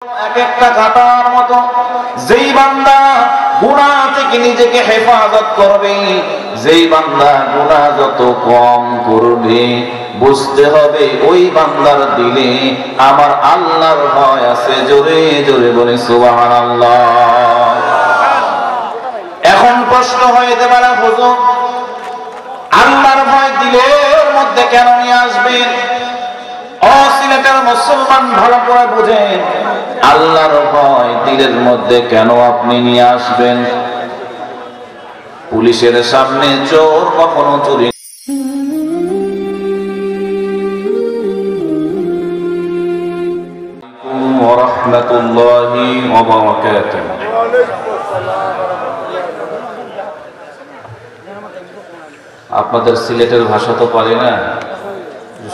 এক একটা কাঁটার মতো যেই বান্দা গুনাহ থেকে নিজেকে হেফাজত করবে, যেই বান্দা গুনাহ যত কম করবে, বুঝতে হবে ওই বান্দার দিলে আমার আল্লাহর ভয় আছে। জোরে জোরে বলে সুবহানাল্লাহ। এখন প্রশ্ন হইতে পারে, হুজুর আল্লাহর ভয় দিলের মধ্যে কেন নিয়ে আসবেন? সিলেটের মুসলমান ভালো করে বুঝেন, আল্লাহর ভয় দিলের মধ্যে কেন আপনি নিয়ে আসবেন? পুলিশের সামনে চোর কখনো চুরি ওয়া রাহমাতুল্লাহি ওয়া বারাকাতুহু। আপনাদের সিলেটের ভাষা তো পারি না,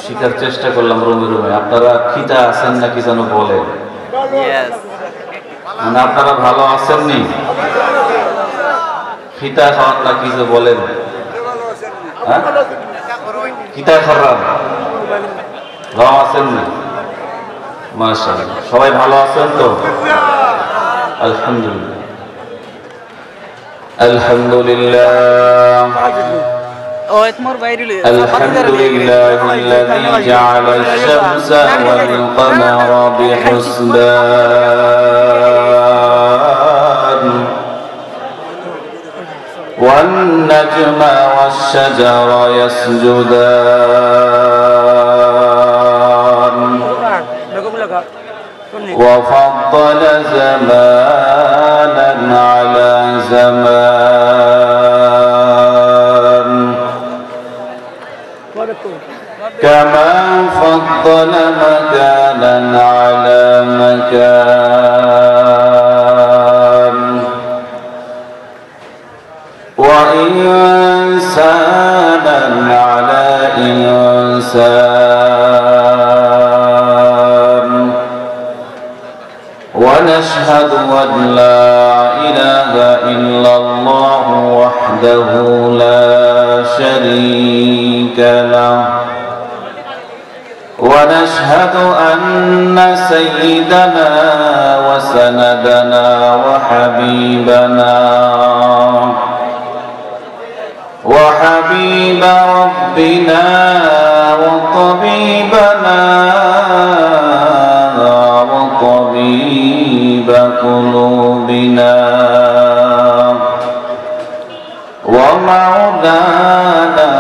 শিখার চেষ্টা করলাম রুমে রুমে। আপনারা খিতা আছেন নাকি যেন বলেন, মানে আপনারা ভালো আছেননি? খিতা খাওয়ান নাকি যে বলেন, খিতা খারাপ ভালো আছেননি? মাশাআল্লাহ, সবাই ভালো আছেন তো? আলহামদুলিল্লাহ আলহামদুলিল্লাহ الحمد لله الذي جعل الشمس والقمر بحسبان والنجم والشجر يسجدان وفضل زمانا على زمان كما فضل مكانا على مكان وإنسانا على إنسان ونشهد أن لا إله إلا الله وحده لا شريك له ونشهد أن سيدنا وسندنا وحبيبنا وحبيب ربنا وطبيبنا وطبيب قلوبنا ومولانا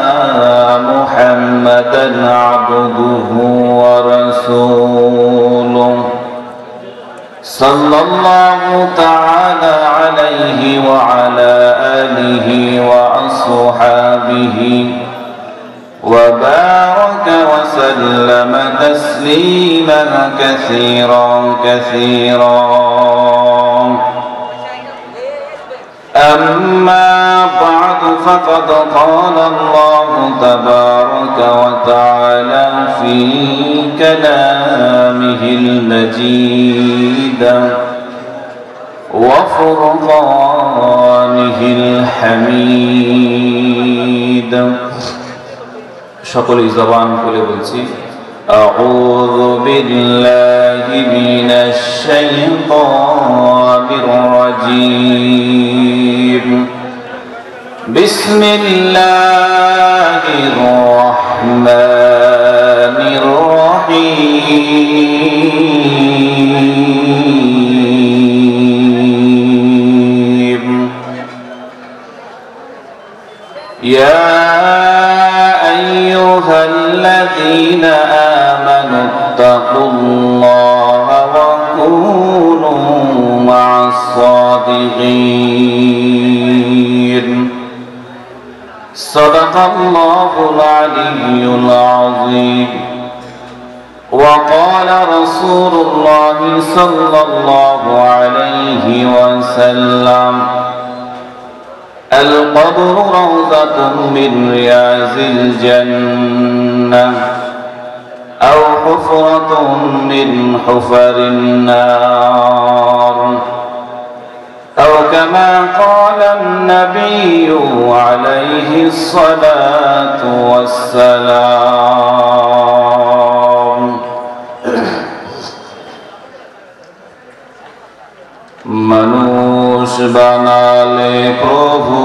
محمدا عبده ورسوله صلى الله تعالى عليه وعلى آله وأصحابه وبارك وسلم تسليما كثيرا كثيرا. أما بعد فقد قال الله تبارك وتعالى في كلامه المجيد وفرقانه الحميد. সকলেই জবান খুলে বলছি, أعوذ بالله من الشيطان الرجيم بسم الله الرحمن الرحيم يا أيها الذين آمنوا اتقوا الله وكونوا مع الصادقين. صدق الله العلي العظيم. وقال رسول الله صلى الله عليه وسلم القبر روضة من رياض الجنة أو حفرة من حفر النار أو كما قال النبي عليه الصلاة والسلام. মানুষ বানালে প্রভু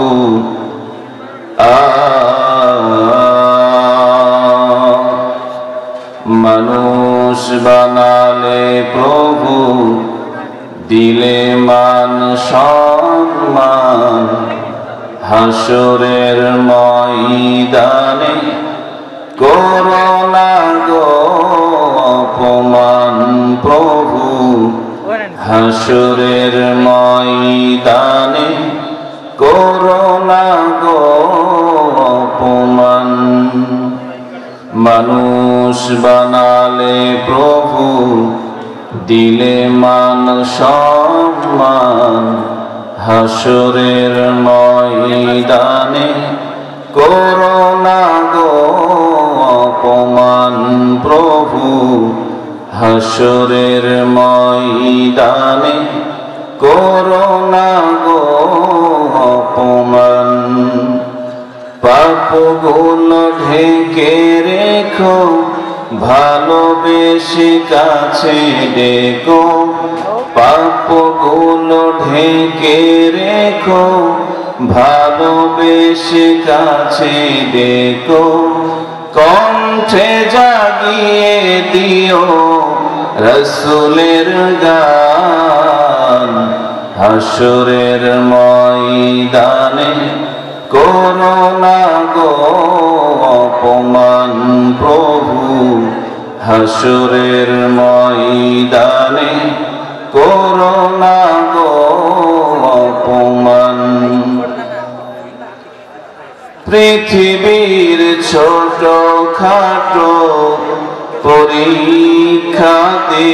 মানুষ বানালে প্রভু দিলে মান সম্মান হাসরের ময়দানে করোনা গো অপমান প্রভু হাসরের ময়দানে করোনা গো অপমান মানুষ বানালে প্রভু দিলে মান সম্মান হাসরের ময়দানে করোনা গো অপমান প্রভু হাসরের ময়দানে করোনা গো অপমান পাপগুলো ঢেকে রেখো ভালোবেসে কাছে ডেকো পাপগুলো ঢেকে রেখো ভালোবেসে কাছে ডেকো কণ্ঠে জাগিয়ে দিও রসুলের গান হাসরের ময়দানে করোনা গো অপমান প্রভু হাসরের ময়দানে করোনা গো অপমান পৃথিবীর ছোট খাটো পরীক্ষাতে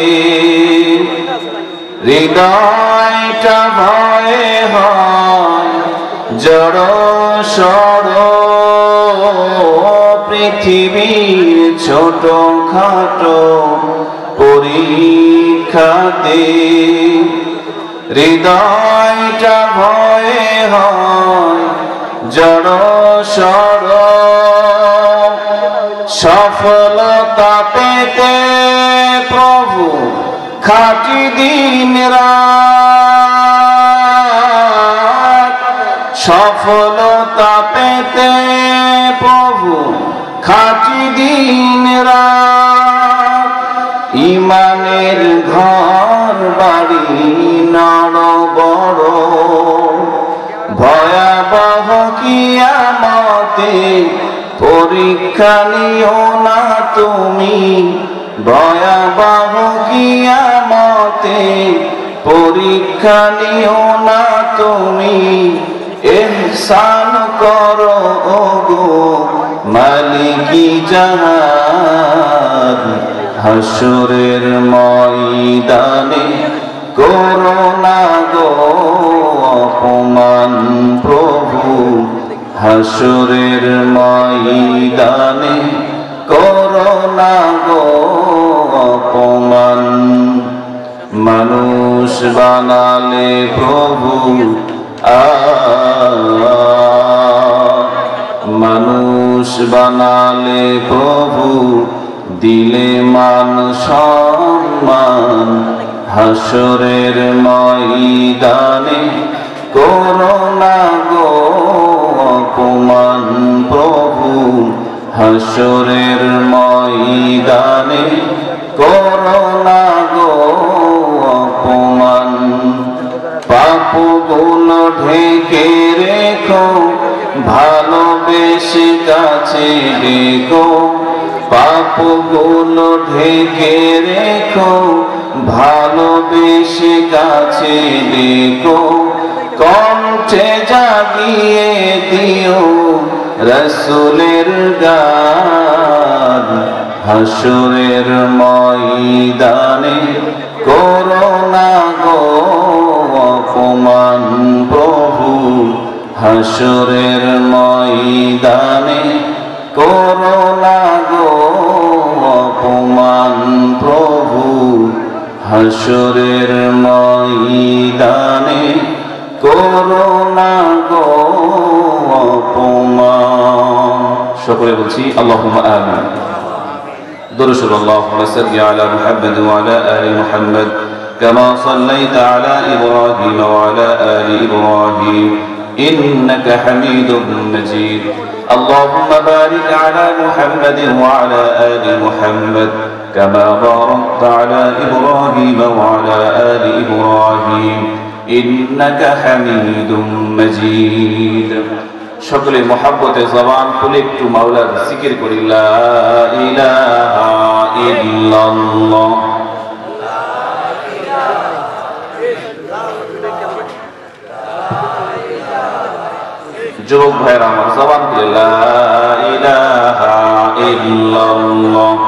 হৃদয়টা ভয়ে হয় জড় সড় পৃথিবীর ছোট খাটো পরীক্ষাতে হৃদয়টা ভয়ে হয় জড় সড় সফলতা পেতে প্রভু খাটি দিন রাত সফলতা পেতে প্রভু খাটি দিন রাত ইমানের ঘর বাড়ি নড় বড় ভয়াবহ কিয়ামতে পরীক্ষা নিও না তুমি ভয়াবহ কিয়ামতে পরীক্ষা নিও না তুমি ইহসান করো গো মালিকি জাহান হাসরের ময়দানে করোনা গো অপমান প্রভু হাসরের ময়দানে করোনা গো অপমান মানুষ বানালে প্রভু মানুষ বানালে প্রভু দিলে মান সম্মান হাসরের ময়দানে করোনা গো অপমান প্রভু হাসরের ময়দানে করোনা গো অপমান পাপগুলো ঢেকে রেখো ভালোবেসে কাছে ডেকো পাপগুলো ঢেকে রেখো ভালোবেসে কাছে ডেকো কণ্ঠে জাগিয়ে দিও রসুলের গান হাসরের ময়দানে করোনা গো অপমান প্রভু হাসরের ময়দানে করোনা গো অপমান প্রভু হাসরের ময়দানে করোনা গো অপমান সকলে বলছি আল্লাহুম্মা আমিন দরুদ সাল্লাল্লাহু আলাইহি ওয়া সাল্লাম আলা মুহাম্মদ ওয়া আলা আলি মুহাম্মদ كما صليت على إبراهيم وعلى آل إبراهيم إنك حميد مجيد اللهم بارك على محمد وعلى آل محمد كما باركت على إبراهيم وعلى آل إبراهيم إنك حميد مجيد সকলে মহব্বতে জবান খুলে একটু মাওলার জিকির করি লা ইলাহা ইল্লাল্লাহ যুবক ভাইরা আমার জবান খুলে লা ইলাহা ইল্লাল্লাহ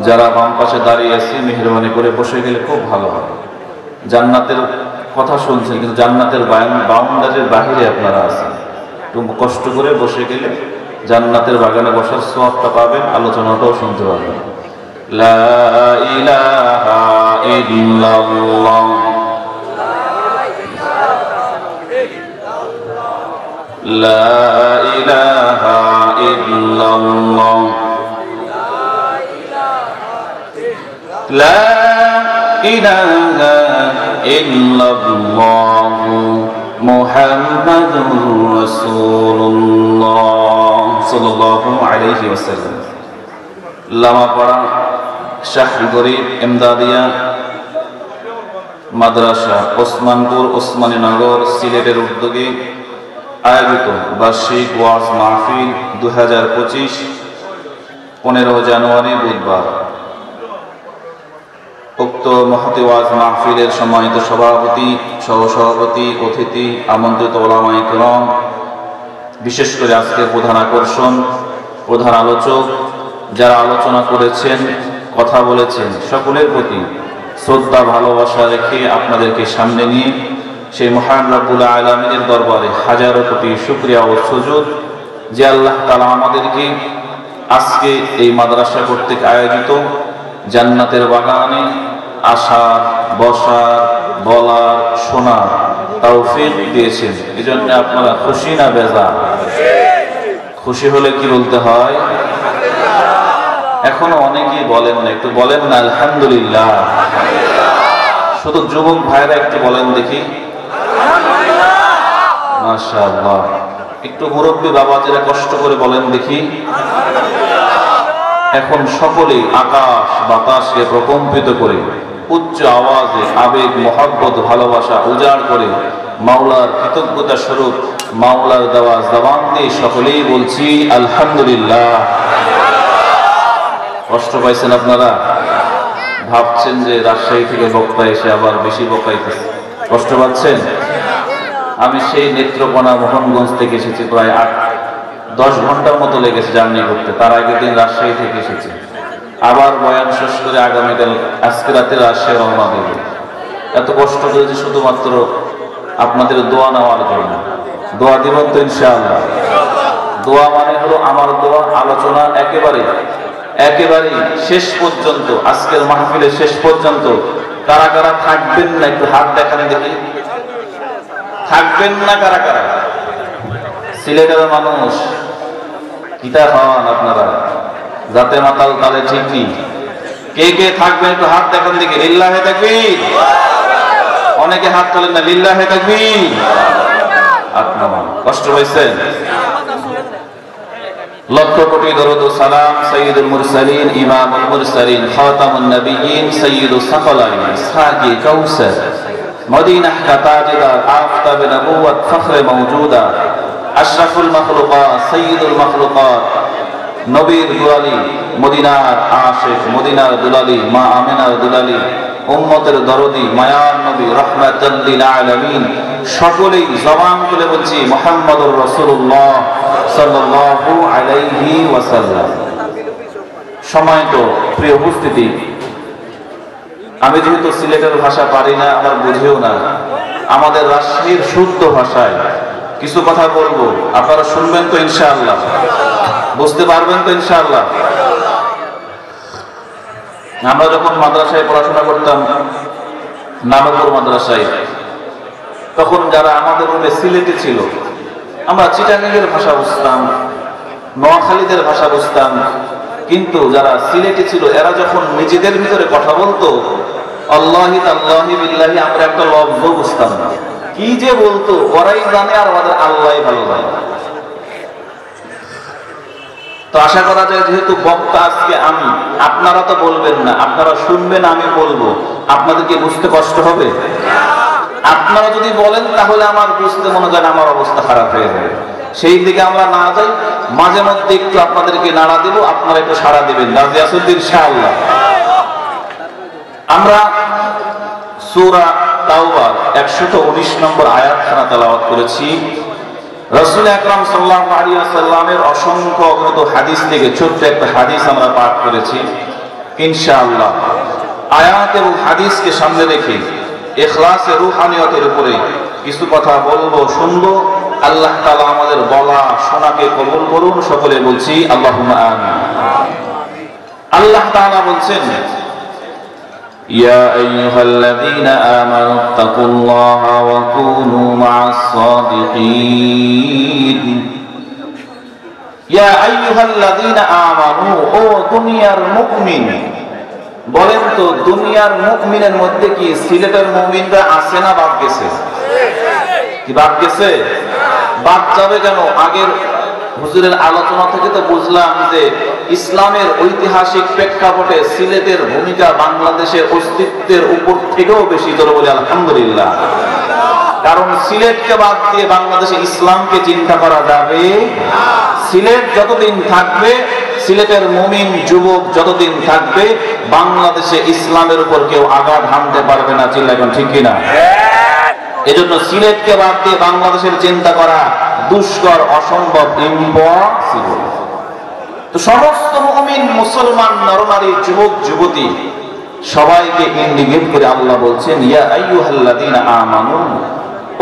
যারা বাম পাশে দাঁড়িয়ে আছে মেহেরবানি করে বসে গেলে খুব ভালো হবে জান্নাতের কথা শুনছেন কিন্তু জান্নাতের বাউন্ডারির বাহিরে আপনারা আছেন একটু কষ্ট করে বসে গেলে জান্নাতের বাগানে বসার সওয়াবটা পাবেন আলোচনাটাও শুনতে পাবেন লা ইলাহা ইল্লাল্লাহ লা ইলাহা ইল্লাল্লাহ লা ইলাহা ইল্লাল্লাহ মুহাম্মাদুর রাসূলুল্লাহ সাল্লাল্লাহু আলাইহি ওয়াসাল্লাম লামাপাড়া শাহ গরিব ইমদাদিয়া মাদ্রাসা ওসমানপুর ওসমানীনগর সিলেটের উদ্যোগে আয়োজিত বার্ষিক ওয়াজ মাহফিল 2025 15 জানুয়ারি বুধবার উক্ত মহতি ওয়াজ মাহফিলের সম্মানিত সভাপতি সহসভাপতি অতিথি আমন্ত্রিত উলামায়ে কেরাম বিশেষ করে আজকের প্রধান আকর্ষণ প্রধান আলোচক যারা আলোচনা করেছেন কথা বলেছেন সকলের প্রতি শ্রদ্ধা ভালোবাসা রেখে আপনাদেরকে সামনে নিয়ে সেই মহান রব্বুল আলামিনের দরবারে হাজারো কোটি শুকরিয়া ও সুজুদ যে আল্লাহ তাআলা আমাদেরকে আজকে এই মাদ্রাসা কর্তৃক আয়োজিত জান্নাতের বাগানে আসার বসার বলার শোনার তৌফিক দিয়েছেন এজন্য আপনারা খুশি না বেজার খুশি হলে কি বলতে হয় এখনো অনেকেই বলেন না একটু বলেন না আলহামদুলিল্লাহ শুধু যুবক ভাইরা একটু বলেন দেখি মাশাআল্লাহ একটু মুরব্বী বাবাজিরা কষ্ট করে বলেন দেখি এখন সকলেই আকাশ বাতাসকে প্রকম্পিত করে উচ্চ আওয়াজে আবেগ মহব্বত ভালোবাসা উজাড় করে মাওলার কৃতজ্ঞতা স্বরূপ মাওলার দেওয়া জবান দিয়ে সকলেই বলছি আলহামদুলিল্লাহ কষ্ট পাইছেন আপনারা ভাবছেন যে রাজশাহী থেকে বক্তা এসে আবার বেশি বকাইতেছে কষ্ট পাচ্ছেন আমি সেই নেত্রকোনা মোহনগঞ্জ থেকে এসেছি প্রায় 10 ঘন্টার মতো লেগেছে জার্নি করতে তার আগের দিন রাজশাহী থেকে এসেছি আবার বয়ান শেষ করে আগামীকাল আজকে রাতে রাজশাহী রওনা দেব এত কষ্ট করেছি শুধুমাত্র আপনাদের দোয়া নেওয়ার জন্য দোয়া দিবেন তো ইনশাআল্লাহ দোয়া মানে হলো আমার দোয়া আলোচনা একেবারে শেষ পর্যন্ত আজকের মাহফিলের শেষ পর্যন্ত কারা কারা থাকবেন না একটু হাত দেখান দেখি থাকবেন না কারা কারা সিলেটের মানুষ কিতা হন আপনারা যাতে মাতাল তালে ঠিক নেই কে কে থাকবেন একটু হাত দেখান দেখি লিল্লাহে তাকবীর অনেকে হাত তোলেন না লিল্লাহে তাকবীর আপনারা কষ্ট হয়েছেন লক্ষ কোটি দরুদ ও সালাম সাইয়্যিদুল মুরসালিন ইমামুল মুরসালিন খাতামুন নবিয়্যিন সাইয়্যিদুস সাকালাইন সাকি কাউসার মদিনাহ কা তাজদার আফতাবে নবুওয়াত ফখরে মওজুদা আশরাফুল মাখলুকাত সাইয়্যিদুল মাখলুকাত নবীর দুলালি মদিনার আশিক মদিনার দুলালি মা আমিনার দুলালি উম্মতের দরদি মায়ার নবী রাহমাতুল লিল আলামিন সকলেই জবান খুলে বলছি মুহাম্মদুর রাসূলুল্লাহ সাল্লাল্লাহু আলাইহি ওয়াসাল্লাম সম্মানিত প্রিয় উপস্থিতি আমি যেহেতু সিলেটের ভাষা পারি না আমার বুঝেও না আমাদের রাজশাহীর শুদ্ধ ভাষায় কিছু কথা বলবো আপনারা শুনবেন তো ইনশাআল্লাহ বুঝতে পারবেন তো ইনশাআল্লাহ আমরা যখন মাদ্রাসায় পড়াশোনা করতাম নানপুর মাদ্রাসায় তখন যারা আমাদের রুমে সিলেটে ছিল আমরা চিটাগাংয়ের ভাষা বুঝতাম নোয়াখালীদের ভাষা বুঝতাম কিন্তু যারা সিলেটে ছিল এরা যখন নিজেদের ভিতরে কথা বলতো, আল্লাহি তাল্লাহি বিল্লাহি, আমরা একটা লফজ বুঝতাম না, কি যে বলতো ওরাই জানে আর আমাদের আল্লাহ ভালো জানে। তো আশা করা যায় যেহেতু বক্তা আজকে আমি, আপনারা তো বলবেন না, আপনারা শুনবেন, আমি বলবো, আপনাদেরকে বুঝতে কষ্ট হবে? আপনারা যদি বলেন তাহলে আমার বুঝতে মনে করেন আমার অবস্থা খারাপ হয়ে যাবে, সেই দিকে আমরা না যাই। মাঝে মধ্যে একটু আপনাদেরকে নাড়া দেব, আপনারা একটু সাড়া দেবেন, রাজি আছেন ইনশাআল্লাহ? আমরা সূরা তাওবার 119 নম্বর আয়াতখানা তেলাওয়াত করেছি। রাসূল আকরাম সাল্লাল্লাহু আলাইহি ওয়াসাল্লামের অসংখ্য অগণিত হাদিস থেকে ছোট্ট একটা হাদিস আমরা পাঠ করেছি। ইনশাআল্লাহ আয়াত এবং হাদিসকে সামনে রেখে ইখলাসে রূহানিয়তের উপরে কিছু কথা বলবো, শুনবো। আল্লাহ তাআলা আমাদের বলা শোনাকে কবুল করুন, সকলে বলছি আল্লাহুম্মা আমিন। আল্লাহ তাআলা বলছেন, ইয়া আইয়ুহাল্লাযীনা আমানুত্তাকুল্লাহা ওয়া কুনু মা'আস সাদিকিন। ইয়া আইয়ুহাল্লাযীনা আমানু, ও দুনিয়ার মুমিন। বলেন তো দুনিয়ার মুমিনের মধ্যে কি সিলেটের মুমিনরা আছে না বাদ গেছে? কি বাদ গেছে? বাদ যাবে কেন? আগের হুজুরের আলোচনা থেকে তো বুঝলাম যে ইসলামের ঐতিহাসিক প্রেক্ষাপটে সিলেটের ভূমিকা বাংলাদেশের অস্তিত্বের উপর থেকেও বেশি, জোরে বলি আলহামদুলিল্লাহ। কারণ সিলেটকে বাদ দিয়ে বাংলাদেশে ইসলামকে চিন্তা করা যাবে? সিলেট যতদিন থাকবে, সিলেটের মুমিন যুবক যতদিন থাকবে, বাংলাদেশে ইসলামের উপর কেউ আঘাত হানতে পারবে না। চিল্লা এখন ঠিক কিনা? এজন্য সিলেটকে বাদ দিয়ে বাংলাদেশের চিন্তা করা দুষ্কর, অসম্ভব, ইম্পসিবল। তো সমস্ত মুমিন মুসলমান নরনারী, যুবক যুবতী সবাইকে ইন্ডিকেট করে আল্লাহ বলছেন, ইয়া আইয়ুহাল্লাযীনা আমানু,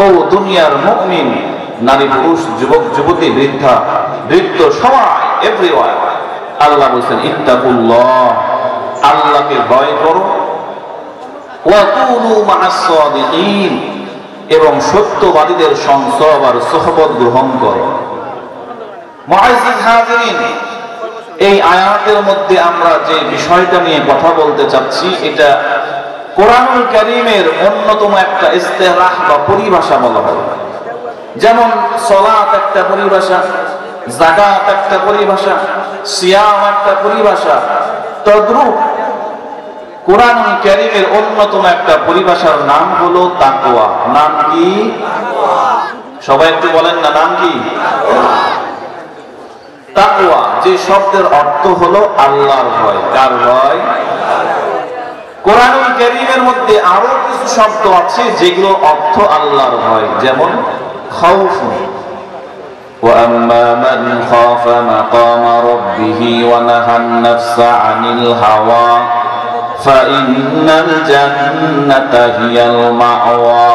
ও দুনিয়ার মুমিন, নারী পুরুষ, যুবক যুবতী, বৃদ্ধা বৃদ্ধ, সবাই, এভরিওয়ান। আল্লাহ বলছেন ইত্তাকুল্লাহ, আল্লাহকে ভয় করো, ওয়া কুনু মা'আস সাদিকিন, এবং সত্যবাদীদের সংসব আর সোহবত গ্রহণ করো। মুআজ্জিজ হাজিরিন, এই আয়াতের মধ্যে আমরা যে বিষয়টা নিয়ে কথা বলতে চাচ্ছি, এটা কোরআনুল কারীমের অন্যতম একটা ইস্তিলাহ বা পরিভাষা বলা হয়। যেমন সালাত একটা পরিভাষা, যাকাত একটা পরিভাষা, সিয়াম একটা পরিভাষা, তদ্রূপ কোরআনুল কারীমের অন্যতম একটা পরিভাষার নাম হলো তাকওয়া। নাম কি? সবাই একটু বলেন না, নাম কি? তাকওয়া, যে শব্দের অর্থ হলো আল্লাহর ভয়। কার ভয়? কোরআনুল কারীমের মধ্যে আরো কিছু শব্দ আছে যেগুলো অর্থ আল্লাহর ভয়, যেমন খাউফ, ওয়া আম্মা মান খাফা মাকামা রাব্বিহি ওয়া নাহান নাফসা আনিল হাওয়া ফাইন্নাল জান্নাতা হিয়াল মাওয়া।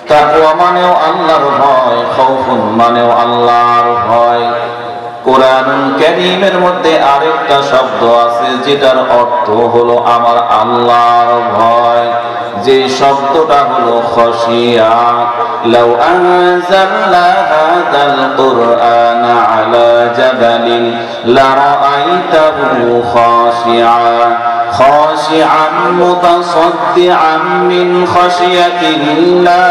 তাকওয়া মানেও আল্লাহর ভয়, খাউফুন মানেও আল্লাহর ভয়। কোরআনুল কারীমের মধ্যে আরেকটা শব্দ আছে যেটার অর্থ হলো আমার আল্লাহর ভয়, যে শব্দটা হলো খাশিয়া। লাউ আনজালনা হাযাল কুরআন আলা জাবালিন লারাআইতাহু খাশিআন মুতাসাদ্দিআন মিন খাশিয়াতিল্লাহ।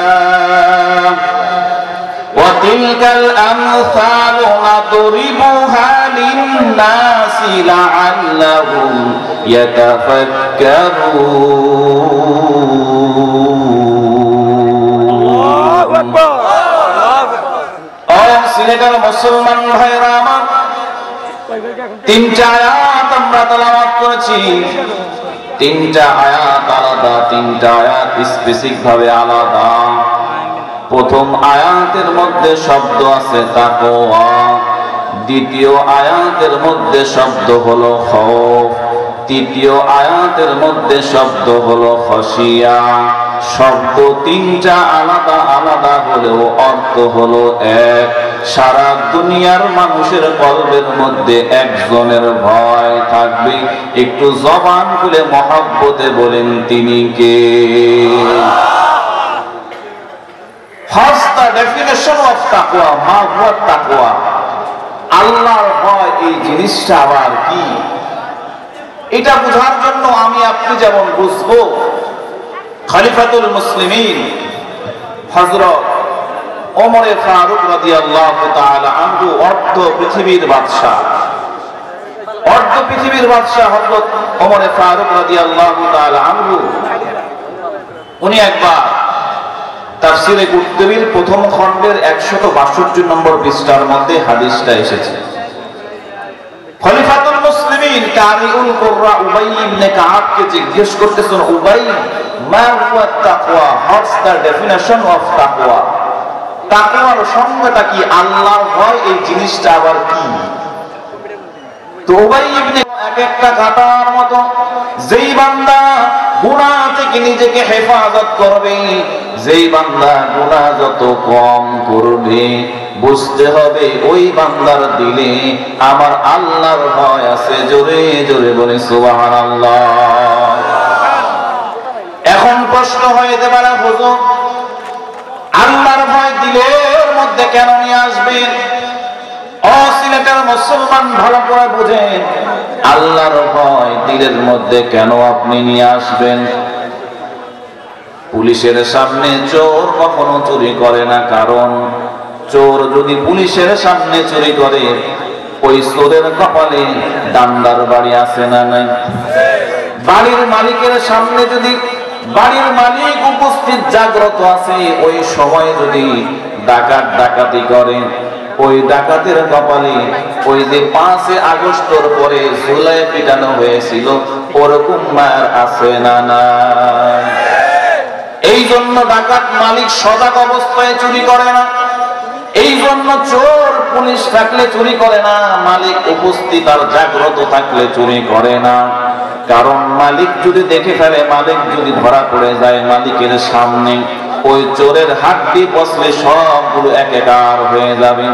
وتلك الأمثال نضربها للناس لعلهم يتفكرون। সিলেটের মুসলমান ভাইরা আমার, তিনটা আয়াত আমরা তেলাওয়াত করেছি। তিনটা আয়াত আলাদা, তিনটা আয়াত স্পেসিফিক ভাবে আলাদা। প্রথম আয়াতের মধ্যে শব্দ আছে তাকওয়া, দ্বিতীয় আয়াতের মধ্যে শব্দ হলো খাউফ, তৃতীয় আয়াতের মধ্যে শব্দ হলো খাশিয়া। শব্দ তিনটা আলাদা আলাদা হলেও অর্থ হলো এক। সারা দুনিয়ার মানুষের কলবের মধ্যে একজনের ভয় থাকবে। একটু জবান খুলে মহব্বতে বলেন তিনি কে? What's the definition of taqwa? Ma huwa taqwa? আল্লাহর ভয় এই জিনিসটা আবার কি, এটা বোঝার জন্য আমি আপনি যেমন বুঝবো, খলিফাতুল মুসলিমিন হযরত ওমর ফারুক রাদিয়াল্লাহু তাআলা আনহু অর্ধ পৃথিবীর বাদশা, হযরত ওমর ফারুক রাদিয়াল্লাহু তাআলা আনহু, উনি একবার তাফসীরে কুরতুবীর প্রথম খণ্ডের 162 নম্বর পৃষ্ঠার মধ্যে হাদিসটা এসেছে। খলিফাতুল মুসলিমিন কারিউল কুররা উবাই ইবনে কাআবকে জিজ্ঞেস করতেছেন, উবাই, মা হুয়া তাকওয়া, হোয়াটস দ্য ডেফিনিশন অফ তাকওয়া? তাকওয়ার সংজ্ঞাটা কি, আল্লাহর ভয় এই জিনিসটা আবার কি? তো উবাই ইবনে এক একটা কাঁটার মতো, যেই বান্দা গুনাহ থেকে নিজেকে হেফাজত করবে, যেই বান্দা গুনাহ যত কম করবে, বুঝতে হবে ওই বান্দার দিলে আমার আল্লাহর ভয় আছে। জোরে জোরে বলে সুবহানাল্লাহ। এখন প্রশ্ন হইতে পারে, হুজুর আল্লাহর ভয় দিলের মধ্যে কেন নিয়ে আসবেন? সিলেটের মুসলমান ভালো করে বুঝেন, আল্লাহর ভয় দিলের মধ্যে কেন আপনি নিয়ে আসবেন? পুলিশের সামনে চোর কখনো চুরি করে না, কারণ চোর যদি পুলিশের সামনে চুরি করে, ওই চোরের কপালে ডান্ডার বাড়ি আছে না নাই? বাড়ির মালিকের সামনে যদি বাড়ির মালিক উপস্থিত জাগ্রত আছে, ওই সময় যদি ডাকাত ডাকাতি করে, ওই ডাকাতের কপালে ওই যে 5 আগস্টের পরে জুলাই পিটানো হয়েছিল, ওরকম মার আছে না নাই? এই জন্য ডাকাত মালিক সজাগ অবস্থায় চুরি করে না, এই জন্য চোর পুলিশ থাকলে চুরি করে না, মালিক উপস্থিত আর জাগ্রত থাকলে চুরি করে না। কারণ মালিক যদি দেখে ফেলে, মালিক যদি ধরা পড়ে যায় মালিকের সামনে, ওই চোরের হাড্ডি পচলে সবগুলো একাকার হয়ে যাবে।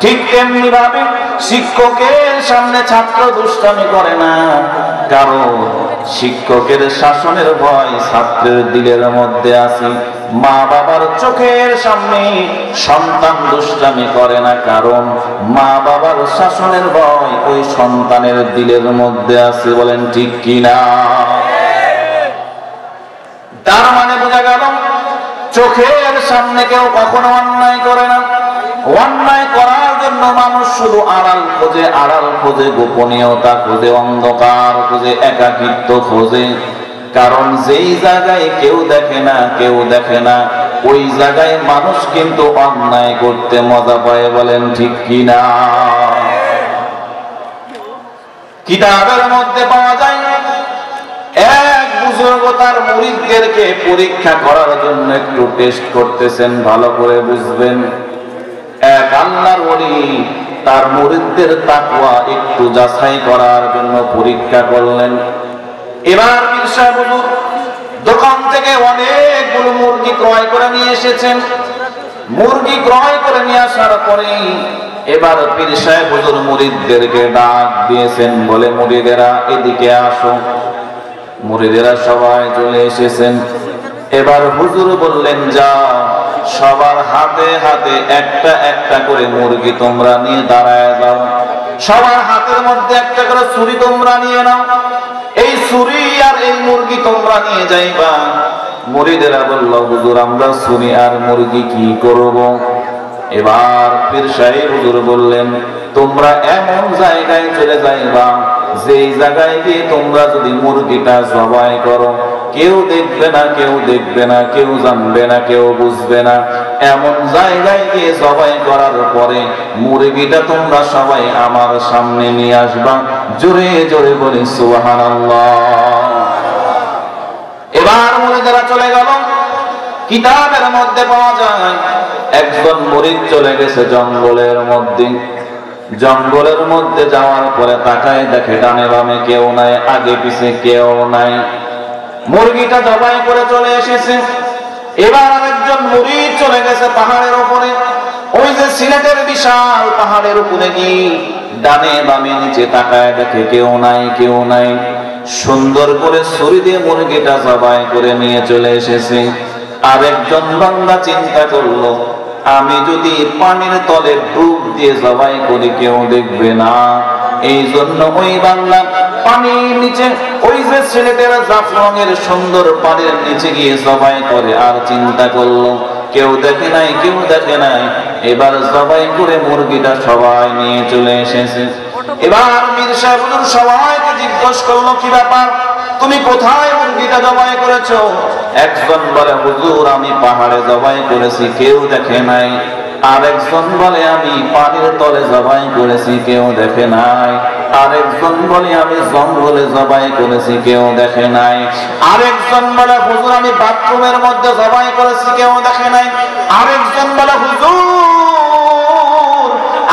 ঠিক তেমনি ভাবে শিক্ষকের সামনে ছাত্র দুষ্টামি করে না, কারণ শিক্ষকের শাসনের ভয় ছাত্রের দিলের মধ্যে আছে। মা বাবার চোখের সামনে সন্তান দুষ্টামি করে না, কারণ মা বাবার শাসনের ভয় ওই সন্তানের দিলের মধ্যে আছে। বলেন ঠিক কিনা? তার মানে বোঝা গেল, চোখের সামনে কেউ কখনো অন্যায় করে না। অন্যায় করার জন্য মানুষ শুধু আড়াল খোঁজে, গোপনীয়তা খোঁজে, অন্ধকার খোঁজে, একাকিত্ব খোঁজে। কারণ যেই জায়গায় কেউ দেখে না, ওই জায়গায় মানুষ কিন্তু অন্যায় করতে মজা পায়। বলেন ঠিক কিনা? কিতাবের মধ্যে পাওয়া যায়, এক বুজুর্গ তার মুরিদদেরকে পরীক্ষা করার জন্য একটু টেস্ট করতেছেন, ভালো করে বুঝবেন। এক আল্লাহর ওলি তার মুরিদদের তাকওয়া একটু যাচাই করার জন্য পরীক্ষা করলেন। এবার পীর সাহেব হুজুর দোকান থেকে অনেকগুলো মুরগি ক্রয় করে নিয়ে এসেছেন। মুরগি ক্রয় করে নিয়ে আসার পরে এবার পীর সাহেব হুজুর মুরিদদেরকে ডাক দিয়েছেন, বলে, মুরিদেরা এদিকে আসো। মুরিদেরা সবাই চলে এসেছেন। এবার হুজুর বললেন, যাও সবার হাতে হাতে একটা একটা করে মুরগি তোমরা নিয়ে দাঁড়ায় যাও। সবার হাতের মধ্যে একটা করে ছুরি তোমরা নিয়ে নাও। এই ছুরি আর এই মুরগি তোমরা নিয়ে যাইবা। মুরিদেরা বলল, হুজুর আমরা ছুরি আর মুরগি কি করব? এবার পীর সাহেব হুজুর বললেন, তোমরা এমন জায়গায় চলে যাইবা, যেই জায়গায় গিয়ে তোমরা যদি মুরগিটা জবাই করো, কেউ দেখবে না, কেউ জানবে না, কেউ বুঝবে না। এমন জায়গায় গিয়ে জবাই করার পরে মুরগিটা তোমরা সবাই আমার সামনে নিয়ে আসবা। জোরে জোরে বলি সুবহানাল্লাহ। এবার মুরিদেরা চলে গেল। কিতাবের মধ্যে পাওয়া যায়, একজন মুরিদ চলে গেছে জঙ্গলের মধ্যে। জঙ্গলের মধ্যে যাওয়ার পরে তাকায় দেখে ডানে বামে কেউ নাই, আগে পিছে কেউ নাই। মুরগিটা জবাই করে চলে এসেছে। এবার আরেকজন মুরিদ চলে গেছে পাহাড়ের উপরে। ওই যে সিলেটের বিশাল পাহাড়ের উপরে গিয়ে ডানে বামে নিচে তাকায় দেখে কেউ নাই। সুন্দর করে ছুরি দিয়ে মুরগিটা জবাই করে নিয়ে চলে এসেছে। আরেকজন বান্দা চিন্তা করলো, আমি যদি পানির তলে ডুব দিয়ে জবাই করে কেউ দেখবে না। এই জন্য ওই বান্দা পানির নিচে, ওই যে ছেলেটারা জাফলংয়ের সুন্দর পানির নিচে গিয়ে জবাই করে, আর চিন্তা করলো কেউ দেখে নাই, কেউ দেখে নাই। এবার জবাই করে মুরগিটা সবাই নিয়ে চলে এসেছে। এবার মীর সাহেব হুজুর সবাইকে জিজ্ঞেস করলো, কি ব্যাপার, তুমি কোথায় মুরগিটা জবাই করেছো? একজন বলে, হুজুর আমি পাহাড়ে জবাই করেছি, কেউ দেখে নাই। আরেকজন বলে, আমি পানির তলে জবাই করেছি, কেউ দেখে নাই। আরেকজন বলে, আমি জঙ্গলে জবাই করেছি, কেউ দেখে নাই। আরেকজন বলে, হুজুর আমি বাথরুমের মধ্যে জবাই করেছি, কেউ দেখে নাই। আরেকজন বলে, হুজুর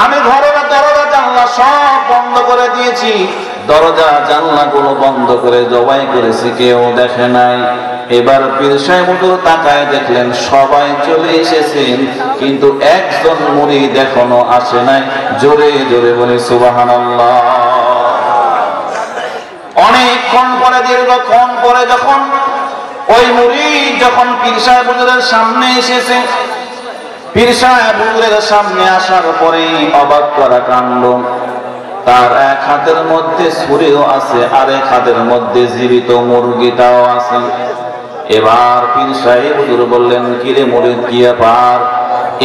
আমি ঘরের দরজা জানলা সব বন্ধ করে দিয়েছি, দরজা জানলা গুলো বন্ধ করে জবাই করেছি, কেউ দেখে নাই। এবার পীর সাহেব হুজুর তাকায় দেখলেন সবাই চলে এসেছেন, কিন্তু একজন মুরিদ এখনো আসে নাই। জোরে জোরে বলে সুবহানাল্লাহ। অনেকক্ষণ পরে, দীর্ঘক্ষণ পরে যখন ওই মুরিদ যখন পীর সাহেব হুজুরের সামনে এসেছে, পীর সাহেব হুজুরের সামনে আসার পরে অবাক করা কাণ্ড, তার এক হাতের মধ্যে ছুরিও আছে, আর এক হাতের মধ্যে জীবিত মুরগিটাও আছে। এবার পীর সাহেব হুজুর বললেন, কিরে মুরিদ কি ব্যাপার,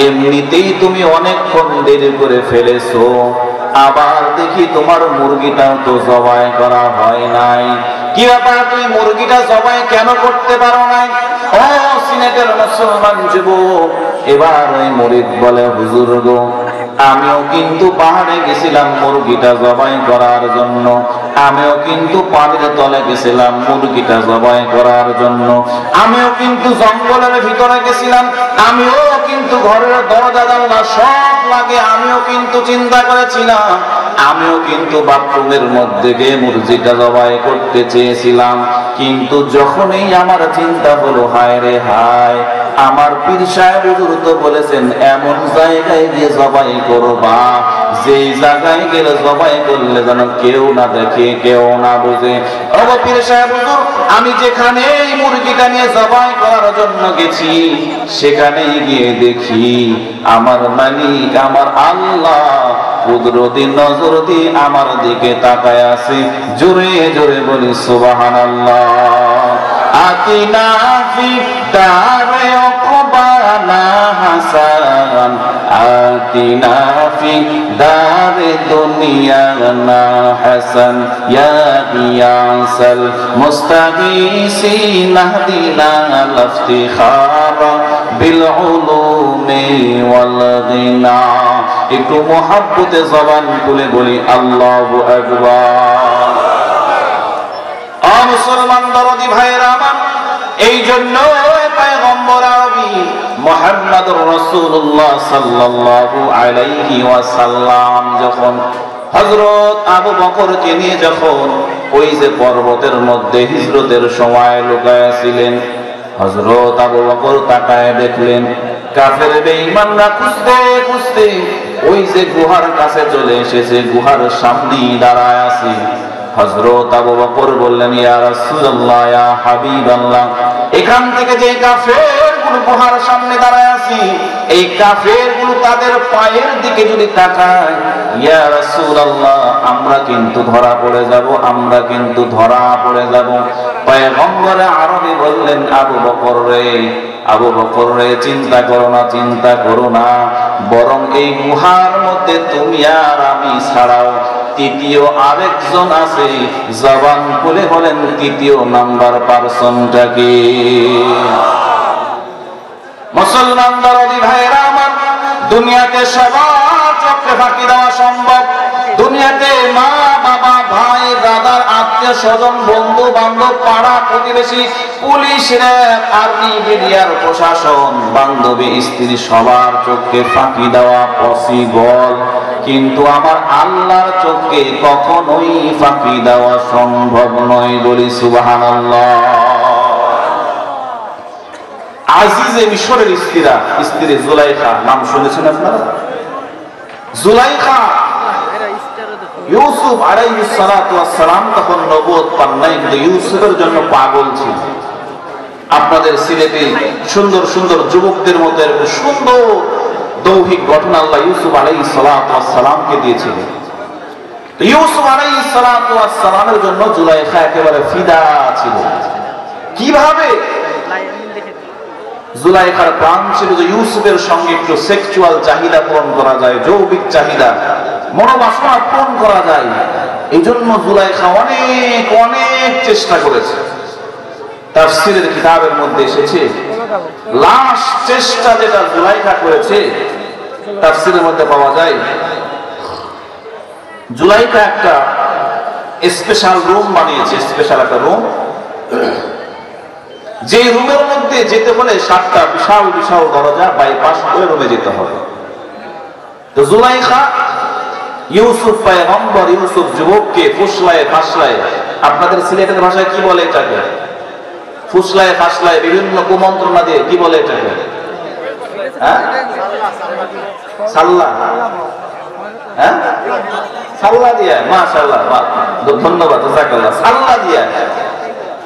এমনিতেই তুমি অনেকক্ষণ দেরি করে ফেলেছো, আবার দেখি তোমার মুরগিটাও তো জবাই করা হয় নাই, কি ব্যাপার, তুমি মুরগিটা জবাই কেন করতে পারো নাই? ও সিনেটের মুসলমান যুবক। এবার ওই মুরিদ বলে, হুজুর গো আমিও কিন্তু পাহাড়ে গেছিলাম মুরগিটা জবাই করার জন্য, আমিও কিন্তু পানির তলে গেছিলাম মুরগিটা জবাই করার জন্য, আমিও কিন্তু জঙ্গলের ভিতরে গেছিলাম, আমিও কিন্তু ঘরের দরজা জানলা সব লাগে, আমিও কিন্তু চিন্তা করেছিলাম, আমিও কিন্তু বাথরুমের মধ্যে গিয়ে মুরগিটা জবাই করতে চেয়েছিলাম। কিন্তু যখনই আমার চিন্তা হলো, হায় রে হায়, আমার পীর সাহেব হুজুর তো বলেছেন এমন জায়গায় গিয়ে জবাই করবা যেই জায়গায় গেলে জবাই করলে যেন কেউ না দেখে, কেউ না বুঝে। ও পীর সাহেব হুজুর, আমি যেখানে এই মুরগিটা নিয়ে জবাই করার জন্য গেছি, সেখানেই গিয়ে দেখি আমার মালিক, আমার আল্লাহ কুদরতি নজর দিয়ে আমার দিকে তাকায় আছে। জোরে জোরে বলি সুবহানাল্লাহ। আতিনা ফি দারে উকবানা হাসান, আতিনা ফি দারে দুনিয়ানা হাসান, ইয়া গিয়াসাল মুস্তাগীসিন আহদিনা লাফতিখারা বিল উলুমি ওয়াল গিনা। একটু মুহাব্বতে জবান খুলে বলি আল্লাহু আকবার। মুসলমান দরদি ভাইয়েরা আমার, এই জন্য পয়গম্বর আরবি মুহাম্মদুর রাসূলুল্লাহ সাল্লাল্লাহু আলাইহি ওয়াসাল্লাম যখন হযরত আবু বকরকে নিয়ে যখন ওই যে পর্বতের মধ্যে হিজরতের সময় লুকায়া ছিলেন, হযরত আবু বকর তাকায় দেখলেন কাফের বেঈমানরা খুঁজতে খুঁজতে ওই যে গুহার কাছে চলে এসেছে, গুহার সামনেই দাঁড়ায় আছে। হযরত আবু বকর বললেন, ইয়া রাসূলুল্লাহ, ইয়া হাবিবাল্লাহ, এখান থেকে যে কাফেরগুলো গুহার সামনে দাঁড়ায় আছে, এই কাফেরগুলো তাদের পায়ের দিকে যদি তাকায়, ইয়া রাসূলুল্লাহ, আমরা কিন্তু ধরা পড়ে যাব, আমরা কিন্তু ধরা পড়ে যাব। পয়গম্বর আরবি বললেন, আবু বকর রে, আবু বকর রে, চিন্তা করো না, চিন্তা করো না, বরং এই গুহার মধ্যে তুমি আর আমি ছাড়াও তৃতীয় আরেকজন আছে। জবান খুলে বলেন তৃতীয় নাম্বার পারসনটাকে। মুসলমান দরদি ভাইরা আমার, দুনিয়াতে সবার চোখে ফাঁকি দেওয়া সম্ভব, দুনিয়াতে মা বাবা ভাই ব্রাদার আত্মীয় স্বজন বন্ধু বান্ধব পাড়া প্রতিবেশী পুলিশ র্যাব আর্মি মিডিয়ার প্রশাসন বান্ধবী স্ত্রী সবার চোখে ফাঁকি দেওয়া পসিবল, কিন্তু আমার আল্লাহর চোখে কখনোই ফাঁকি দেওয়া সম্ভব নয়। বলি সুবহানাল্লাহ। আজিজে মিশরের স্ত্রী জুলাইখা, নাম শুনেছেন আপনারা? জুলাইখা ইউসুফ আলাইহিস সালাতু ওয়াস সালাম তখন নবুয়ত পান নাই, কিন্তু ইউসুফের জন্য পাগল ছিল। আপনাদের সিলেটে সুন্দর সুন্দর যুবকদের মতো এরকম সুন্দর দৈহিক গঠন আল্লাহ ইউসুফ আলাইহিস সালাতু ওয়াস সালামকে দিয়েছিলেন। ইউসুফ আলাইহিস সালাতু ওয়াস সালামের জন্য জুলাইখা একেবারে ফিদা ছিল। কিভাবে? জুলাইখার প্ল্যান ছিল যে ইউসুফের সঙ্গে একটু সেক্সুয়াল চাহিদা পূরণ করা যায়, যৌবিক চাহিদা, মনোবাসনা পূরণ করা যায়। এই জন্য জুলাইখা অনেক অনেক চেষ্টা করেছে। তাফসীরের কিতাবের মধ্যে এসেছে লাস্ট চেষ্টা যেটা জুলাইখা করেছে, তাফসীরের মধ্যে পাওয়া যায় জুলাইখা একটা স্পেশাল রুম বানিয়েছে, স্পেশাল একটা রুম, যে রুমের মধ্যে যেতে হলে 7টা বিশাল বিশাল দরজা বাইপাস করে রুমে যেতে হবে। তো জুলাইখা ইউসুফ পয়গম্বর, ইউসুফ যুবককে ফুসলায় ফাসলায়, আপনাদের সিলেটের ভাষায় কি বলে এটাকে? ফুসলায় ফাসলায় বিভিন্ন কুমন্ত্রণা দিয়ে কি বলে এটাকে? হ্যাঁ, সাল্লা। হ্যাঁ, সাল্লা দিয়া। মাশাআল্লাহ, ধন্যবাদ, জাযাকাল্লাহ। সাল্লা দিয়া।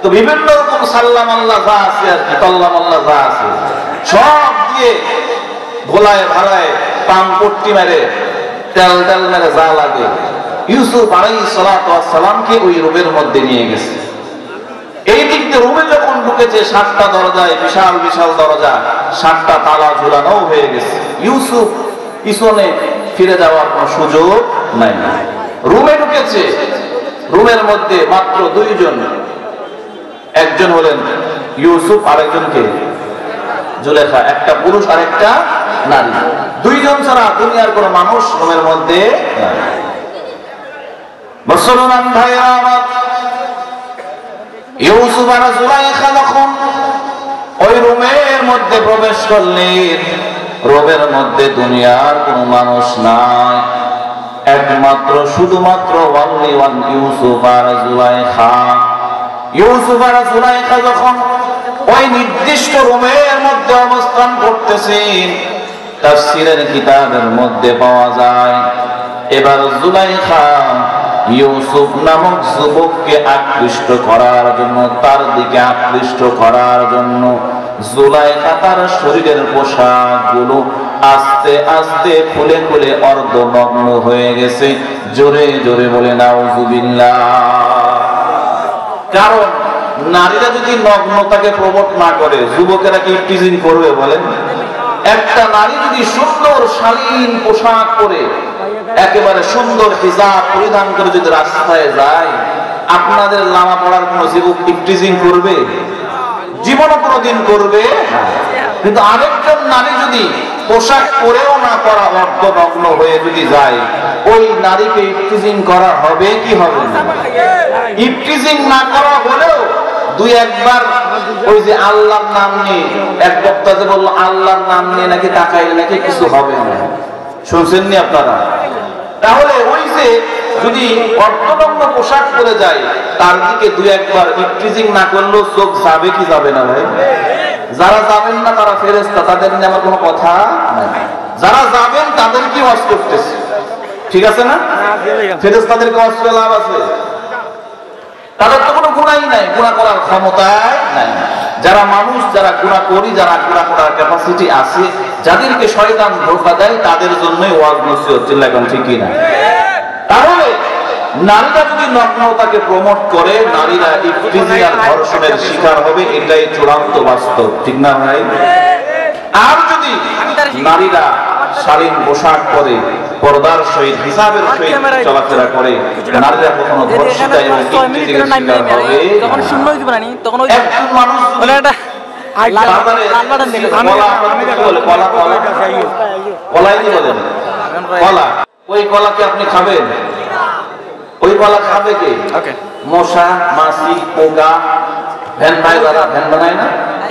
তো বিভিন্ন রকম সাল্লাম আল্লাহ যা আছে আর কি, তল্লাম আল্লাহ যা আছে সব দিয়ে ভোলায় ভাড়ায় পাম পট্টি মেরে তেল তেল মেরে যা লাগে ইউসুফ আলাইহিস সালাতু ওয়াস সালামকে ওই রুমের মধ্যে নিয়ে গেছে। এই দিক দিয়ে রুমে যখন ঢুকেছে 7টা দরজায়, বিশাল বিশাল দরজা, 7টা তালা ঝুলানো হয়ে গেছে। ইউসুফ পিছনে ফিরে যাওয়ার কোনো সুযোগ নাই। রুমে ঢুকেছে, রুমের মধ্যে মাত্র 2 জন, একজন হলেন ইউসুফ আর একজনকে জুলেখা, একটা পুরুষ আর একটা নারী। 2 জন ছাড়া দুনিয়ার কোন মানুষ রুমের মধ্যে নাই। মুসলমান ভাইরা আমার, ইউসুফ আর জুলেখা যখন ওই রুমের মধ্যে প্রবেশ করলেন, রুমের মধ্যে দুনিয়ার কোন মানুষ নাই, একমাত্র শুধুমাত্র ওয়ানলি ওয়ান ইউসুফ আর জুলেখা। ইউসুফ আর জুলাইখা যখন ওই নির্দিষ্ট রুমের মধ্যে অবস্থান করতেছেন, তাফসীরের কিতাবের মধ্যে পাওয়া যায় এবার জুলাইখা ইউসুফ নামক যুবককে আকৃষ্ট করার জন্য, তার দিকে আকৃষ্ট করার জন্য জুলাইখা তার শরীরের পোশাকগুলো আস্তে আস্তে খুলে খুলে অর্ধনগ্ন হয়ে গেছে। জোরে জোরে বলে নাউযুবিল্লাহ। কারণ নারীরা যদি নগ্নতাকে প্রমোট না করে, যুবকেরা কি টিজিং করবে বলেন? একটা নারী যদি সুন্দর শালীন পোশাক পরে, একেবারে সুন্দর হিজাব পরিধান করে যদি রাস্তায় যায়, আপনাদের লামা পড়ার কোন যুবক টিজিং করবে? জীবনে কোনোদিন করবে না। কিন্তু আরেকজন নারী যদি পোশাক পরেও না করা, অর্ধনগ্ন হয়ে যদি যায়, ওই নারীকে ইফটিজিং করা হবে কি হবে না? ইফটিজিং না করা হলেও 2-1 ওই যে আল্লাহর নাম নিয়ে, এক বক্তা যে বললো আল্লাহর নাম নিয়ে নাকি তাকাইলে নাকি কিছু হবে না, শুনছেননি আপনারা? তাহলে ওই যে যদি অর্ধনগ্ন পোশাক পরে যায়, তার দিকে 2-1 ইফটিজিং না করলেও চোখ যাবে কি যাবে না ভাই? যারা যাবেন না তারা ফেরেশতা, তাদের নিয়ে আমার কোনো কথা নাই। যারা যাবেন তাদের কি ওয়াজ করতেছে, ঠিক আছে না? ফেরেশতাদেরকে ওয়াজ করে লাভ আছে? তাদের তো কোনো গুনাহই নাই, গুনাহ করার ক্ষমতাই নাই। যারা মানুষ, যারা গুনাহ করি, যারা গুনাহ করার ক্যাপাসিটি আছে, যাদেরকে শয়তান ধোঁকা দেয়, তাদের জন্যই ওয়াজ নসিহত, চিল্লায় কোন ঠিকই না? তাহলে নারীরা যদি নগ্নতাকে প্রমোট করে, নারীরা ইফতিজিং আর ধর্ষণের শিকার হবে, এটাই চূড়ান্ত বাস্তব, ঠিক না ভাই? আর যদি নারীরা শালীন পোশাক পরে, পর্দার সহিত, হিসাবের সহিত চলাফেরা করে, নারীরা কখনো ধর্ষিতা এবং ইফতিজিংয়ের শিকার হবে। তখন শূন্য হইতে পারেনি, তখন ওই একজন মানুষ বলে এটা কলাই কি বলেন? কলা। ওই কলাকে আপনি খাবেন? ওই কলা খাবে কে? মশা, মাছি, পোকা, ভ্যান বানায় না,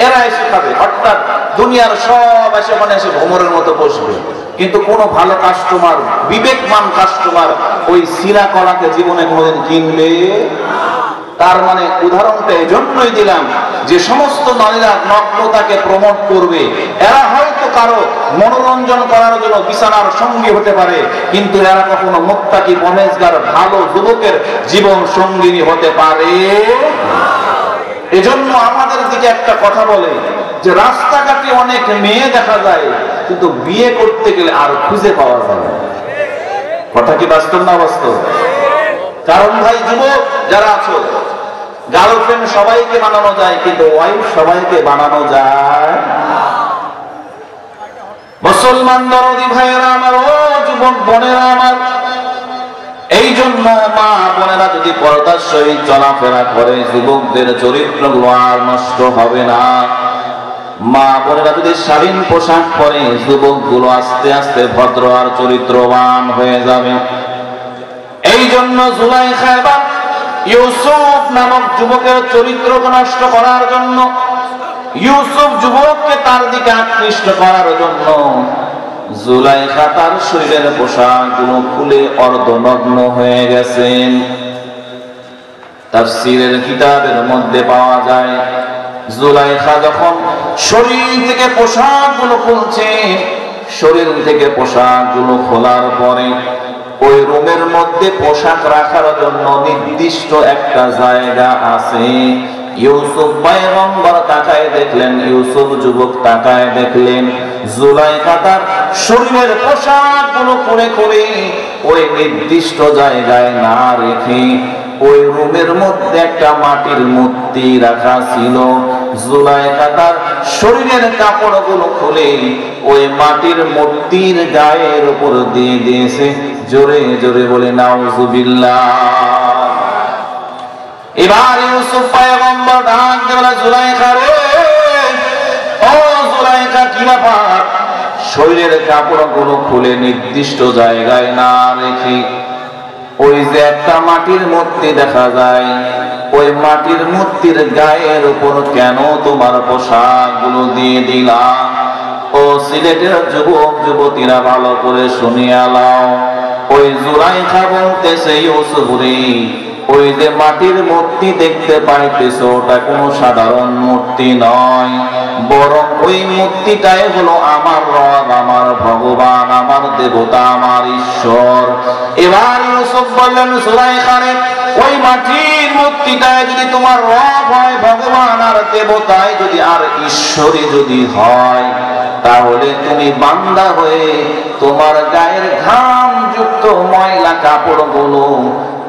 এরা এসে খাবে। অর্থাৎ দুনিয়ার সব এসে মানে এসে ভ্রমরের মতো বসবে। কিন্তু কোন ভালো কাস্টমার, বিবেকমান কাস্টমার ওই সিরা কলাকে জীবনে কোনোদিন কিনবে? তার মানে উদাহরণটা এই জন্যই দিলাম যে সমস্ত নারীরা নগ্নতাকে প্রমোট করবে, এরা হয়তো কারো মনোরঞ্জন করার জন্য বিছানার সঙ্গী হতে পারে, কিন্তু এরা কখনো মুত্তাকি পরহেজগার ভালো যুবকের জীবন সঙ্গিনী হতে পারে। এজন্য আমাদের দিকে একটা কথা বলে যে রাস্তাঘাটে অনেক মেয়ে দেখা যায়, কিন্তু বিয়ে করতে গেলে আর খুঁজে পাওয়া যায় না। কথা কি বাস্তব না বাস্তব? কারণ ভাই যুবক যারা আছো, গার্লফ্রেন্ড সবাইকে বানানো যায় কিন্তু ওয়াইফ সবাইকে বানানো যায়। মুসলমান দরদি ভাইয়েরা আমার, ও যুবক বোনেরা আমার, এই জন্য মা বোনেরা যদি পর্দার সহিত চলাফেরা করে যুবকদের চরিত্রগুলো আর নষ্ট হবে না। মা বোনেরা যদি শালীন পোশাক পরে যুবকগুলো আস্তে আস্তে ভদ্র আর চরিত্রবান হয়ে যাবে। এই জন্য জুলাইখা এবং ইউসুফ নামক যুবকের চরিত্রকে নষ্ট করার জন্য, ইউসুফ যুবককে তার দিকে আকৃষ্ট করার জন্য জুলাইখা তার শরীরের পোশাকগুলো খুলে অর্ধনগ্ন হয়ে গেছেন। তাফসীরের কিতাবের মধ্যে পাওয়া যায় জুলাইখা যখন শরীর থেকে পোশাকগুলো খুলছে, শরীর থেকে পোশাকগুলো খোলার পরে ওই রুমের মধ্যে পোশাক রাখার জন্য নির্দিষ্ট একটা জায়গা আছে। ইউসুফ পয়গম্বর তাকায় দেখলেন, ইউসুফ যুবক তাকায় দেখলেন জুলাইখা তার শরীরের পোশাকগুলো খুলে খুলে ওই নির্দিষ্ট জায়গায় না রেখে ওই রুমের মধ্যে একটা মাটির মূর্তি রাখা ছিল। জুলাইখা তার শরীরের কাপড়গুলো খুলে ওই মাটির মূর্তির গায়ের উপর দিয়ে দিয়েছে। জোরে জোরে বলে নাউজুবিল্লাহ। এবার ইউসুফ পয়গম্বর ডাক দিয়ে বলে, জুলাইখা রে, ও জুলাইখা, কি ব্যাপার? শরীরের কাপড়গুলো খুলে নির্দিষ্ট জায়গায় না রেখে ওই যে একটা মাটির মূর্তি দেখা যায়, ওই মাটির মূর্তির গায়ের উপর কেন তোমার পোশাকগুলো দিয়ে দিলা? ও সিলেটের যুবক যুবতীরা ভালো করে শুনিয়া লাও। ওই জুলাইখা বলতেছে, ইউসুফ রে, ওই যে মাটির মূর্তি দেখতে পাইতেছ ওটা কোনো সাধারণ মূর্তি নয়, বরং ওই মূর্তিটাই হলো আমার রব, আমার ভগবান, আমার দেবতা, আমার ঈশ্বর। এবার ইউসুফ বললেন, জুলাইখা রে, ওই মাটির মূর্তিটাই যদি তোমার রব হয়, ভগবান আর দেবতায় যদি আর ঈশ্বরই যদি হয়, তাহলে তুমি বান্দা হয়ে তোমার গায়ের ঘাম যুক্ত ময়লা কাপড়গুলো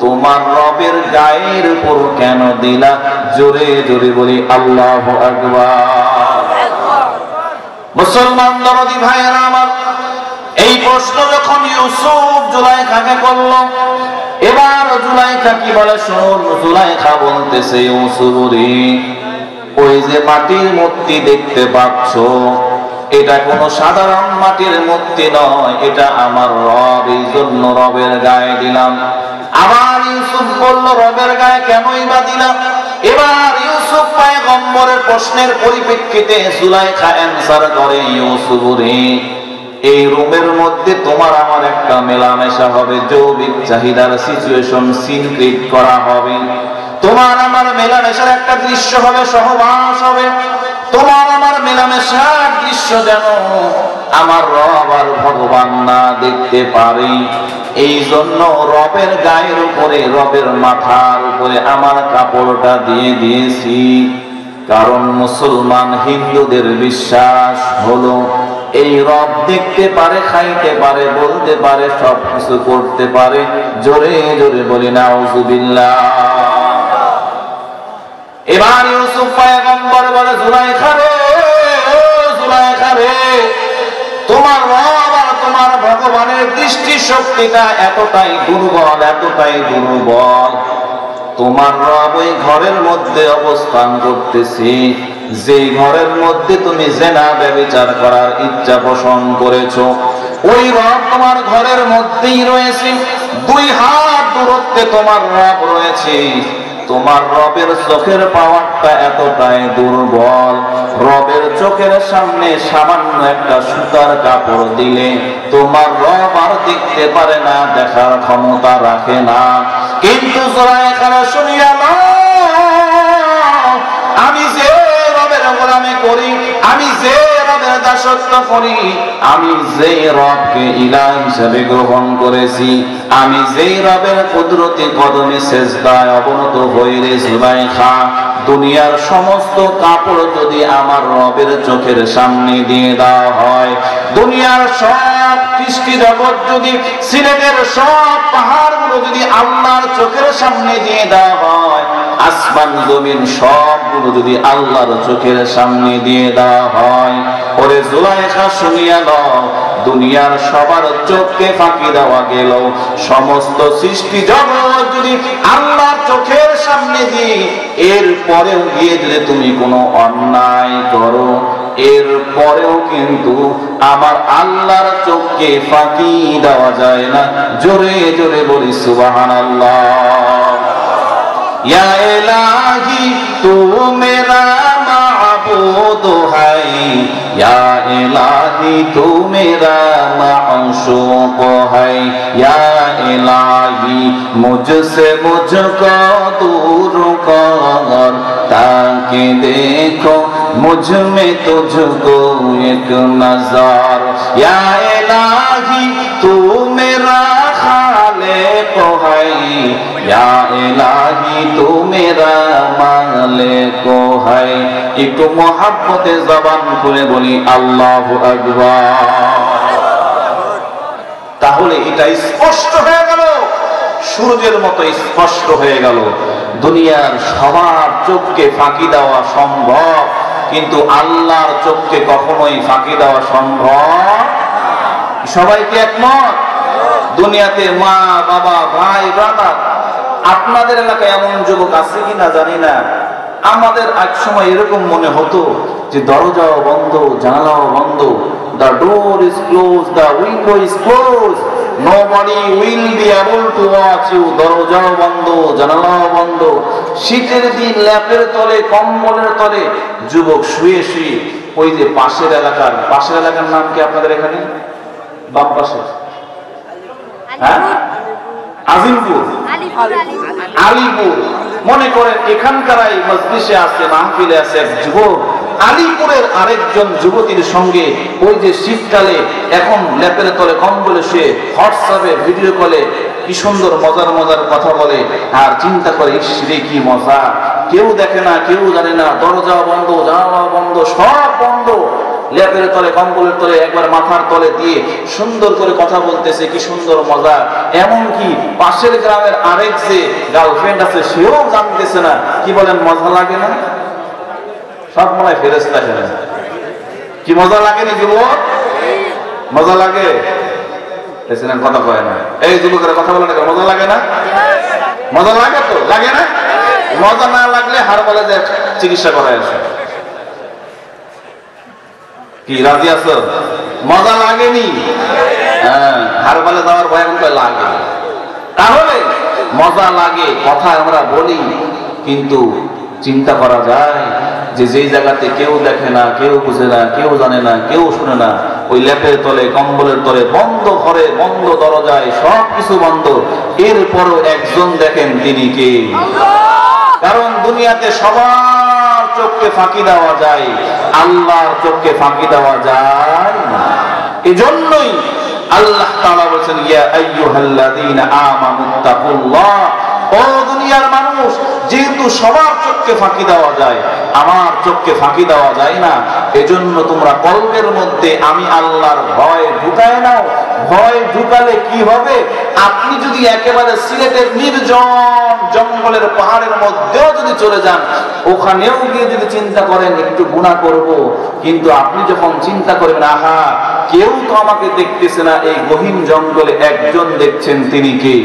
তোমার রবের গায়ের উপর কেন দিলা? জোরে জোরে বলি আল্লাহু আকবার। মুসলমান দরদি ভাইয়েরা আমার, এই প্রশ্ন যখন ইউসুফ জুলাইখাকে করল, এবার জুলাইখা কি বলে শুনুন। জুলাইখা বলতেছে, ইউসুফ রে, ওই যে মাটির মূর্তি দেখতে পাচ্ছ, এটা কোনো সাধারণ মাটির মূর্তি নয়, এটা আমার রব, এই জন্য রবের গায়ে দিলাম। আবার ইউসুফ বলল, রবের গায়ে কেনই বা দিলাম? এবার ইউসুফ পয়গম্বরের প্রশ্নের পরিপ্রেক্ষিতে জুলাইখা অ্যানসার করে, ইউসুফ রে, এই রুমের মধ্যে তোমার আমার একটা মেলামেশা হবে, যৌবিক চাহিদার সিচুয়েশন সিন ক্রিয়েট করা হবে, তোমার আমার মেলামেশার একটা দৃশ্য হবে, সহবাস হবে। তোমার আমার মেলামেশার দৃশ্য যেন আমার রব আর ভগবান না দেখতে পারে, এই জন্য রবের গায়ের উপরে, রবের মাথার উপরে আমার কাপড়টা দিয়ে দিয়েছি। কারণ মুসলমান হিন্দুদের বিশ্বাস হলো এই রব দেখতে পারে, খাইতে পারে, বলতে পারে, সবকিছু করতে পারে। জোরে জোরে বলি নাউজুবিল্লাহ। এবার ইউসুফ পয়গম্বর বলে, জুলাইখা রে, ও জুলাইখা রে, তোমার রব আর তোমার ভগবানের দৃষ্টি শক্তিটা এতটাই দুর্বল, এতটাই দুর্বল। তোমার রব ওই ঘরের মধ্যে অবস্থান করতেছে, যে ঘরের মধ্যে তুমি জেনা ব্যভিচার করার ইচ্ছা পোষণ করেছো, ওই রব তোমার ঘরের মধ্যেই রয়েছে। 2 হাত দূরত্বে তোমার রব রয়েছে। তোমার রবের চোখের পাওয়ারটা এতটাই দুর্বল, রবের চোখের সামনে সামান্য একটা সুতার কাপড় দিলে তোমার রব আর দেখতে পারে না, দেখার ক্ষমতা রাখে না। কিন্তু জুলাইখা শুনিয়া নাও, আমি যে রবের গোলামি করি, আমি যে রবের দাসত্ব করি, আমি যে রবকে ইলাহ হিসেবে গ্রহণ করেছি, আমি যে রবের কুদরতি কদমে সেজদায় অবনত হই রে জুলাইখা, দুনিয়ার সমস্ত কাপড় যদি আমার রবের চোখের সামনে দিয়ে দেওয়া হয়, দুনিয়ার সব সৃষ্টি জগৎ যদি, সিলেটের সব পাহাড়গুলো যদি আল্লাহর চোখের সামনে দিয়ে দেওয়া হয়, আসমান জমিন সবগুলো যদি আল্লাহর চোখের সামনে দিয়ে দেওয়া হয়, ওরে জুলাইখা শুনিয়া নাও, দুনিয়ার সবার চোখকে ফাঁকি দেওয়া গেল, সমস্ত সৃষ্টি জগৎ যদি আল্লাহর চোখের সামনে দিয়ে এর পরেও গিয়ে যদি তুমি কোনো অন্যায় করো, এর পরেও কিন্তু আমার আল্লাহর চোখকে ফাঁকি দেওয়া যায় না। জোরে জোরে বলি সুবহানাল্লাহ। ইয়া ইলাহি তু মেরা মাবুদ है, या इलाही तू मेरा माशूक है, या इलाही मुझसे मुझको दूर कर, ताकि देखो मुझ में तुझको एक नजर, या इलाही तू मेरा खालिक है, या इलाही तू मेरा मालिक है। একটু মোহাব্বতে জবান খুলে বলি আল্লাহু আকবার। তাহলে এটা স্পষ্ট হয়ে গেল, সূর্যের মতো স্পষ্ট হয়ে গেল, দুনিয়ার সবার চোখকে ফাঁকি দেওয়া সম্ভব, কিন্তু আল্লাহর চোখকে কখনোই ফাঁকি দেওয়া সম্ভব। সবাইকে একমত? দুনিয়াতে মা বাবা ভাই ব্রাদার, আপনাদের এলাকায় এমন যুবক আছে কিনা জানি না, আমাদের এক সময় এরকম মনে হতো যে দরজাও বন্ধ, জানালাও বন্ধ, the door is closed, the window is closed, nobody will be able to watch you, দরজাও বন্ধ, জানালাও বন্ধ। শীতের দিন ল্যাপের তলে, কম্বলের তলে যুবক শুয়ে শুয়ে ওই যে পাশের এলাকার নাম কি আপনাদের এখানে? বাম পাশে, হ্যাঁ, আজিমপুর, আলিপুর, মনে করেন এখানকারাই মজলিসে আছে, মাহফিলে আছে এক যুবক, আলিপুরের আরেকজন যুবতীর সঙ্গে ওই যে শীতকালে এখন ল্যাপের তলে কম্বলে শুয়ে হোয়াটসঅ্যাপে ভিডিও কলে কি সুন্দর মজার মজার কথা বলে, আর চিন্তা করে ইসরে কি মজা, কেউ দেখে না, কেউ জানে না, দরজা বন্ধ, জানালা বন্ধ, সব বন্ধ, ল্যাপের তলে কম্বলের তলে একবার মাথার তলে দিয়ে সুন্দর করে কথা বলতেছে, কি সুন্দর মজা। এমনকি পাশের গ্রামের আরেক যে গার্লফ্রেন্ড আছে সেও জানতেছে না। কি বলেন, মজা লাগে না? সব মনে হয় ফেরেশতা খেলেন। কি মজা লাগে না যুবক? মজা লাগে? কথা কয় না, এই যুবকেরা কথা বলে না, মজা লাগে না? মজা লাগে তো, লাগে না? মজা না লাগলে হার বলে যে চিকিৎসা করায় আসে। কি রাজি আছো? মজা লাগেনি? হ্যাঁ, হার বলে দেওয়ার ভয় এখন লাগে। তাহলে মজা লাগে, কথা আমরা বলি, কিন্তু চিন্তা করা যায় যে যেই জায়গাতে কেউ দেখে না, কেউ বুঝে না, কেউ জানে না, কেউ শুনে না, ওই ল্যাপের তলে কম্বলের তলে বন্ধ ঘরে, বন্ধ দরজায়, সব কিছু বন্ধ, এরপরও একজন দেখেন, তিনি কে? কারণ দুনিয়াতে সবার চোখকে ফাঁকি দেওয়া যায়, আল্লাহর চোখকে ফাঁকি দেওয়া যায় না। এজন্যই আল্লাহ তাআলা বলেছেন, ইয়া আইয়ুহাল্লাযীনা আমানুত্তাকুল্লাহ, ও দুনিয়ার মানুষ, যেহেতু সবার চোখকে ফাঁকি দেওয়া যায়, আমার চোখকে ফাঁকি দেওয়া যায় না, এজন্য তোমরা কলবের মধ্যে আমি আল্লাহর ভয় ঢুকায় নাও। ভয় ঢুকালে কি হবে? আপনি যদি একেবারে সিলেটের নির্জন জঙ্গলের পাহাড়ের মধ্যেও যদি চলে যান, ওখানেও গিয়ে যদি চিন্তা করেন একটু গুনাহ করব, কিন্তু আপনি যখন চিন্তা করবেন, আহা কেউ তো আমাকে দেখতেছে না, এই গহীন জঙ্গলে একজন দেখছেন, তিনি কে?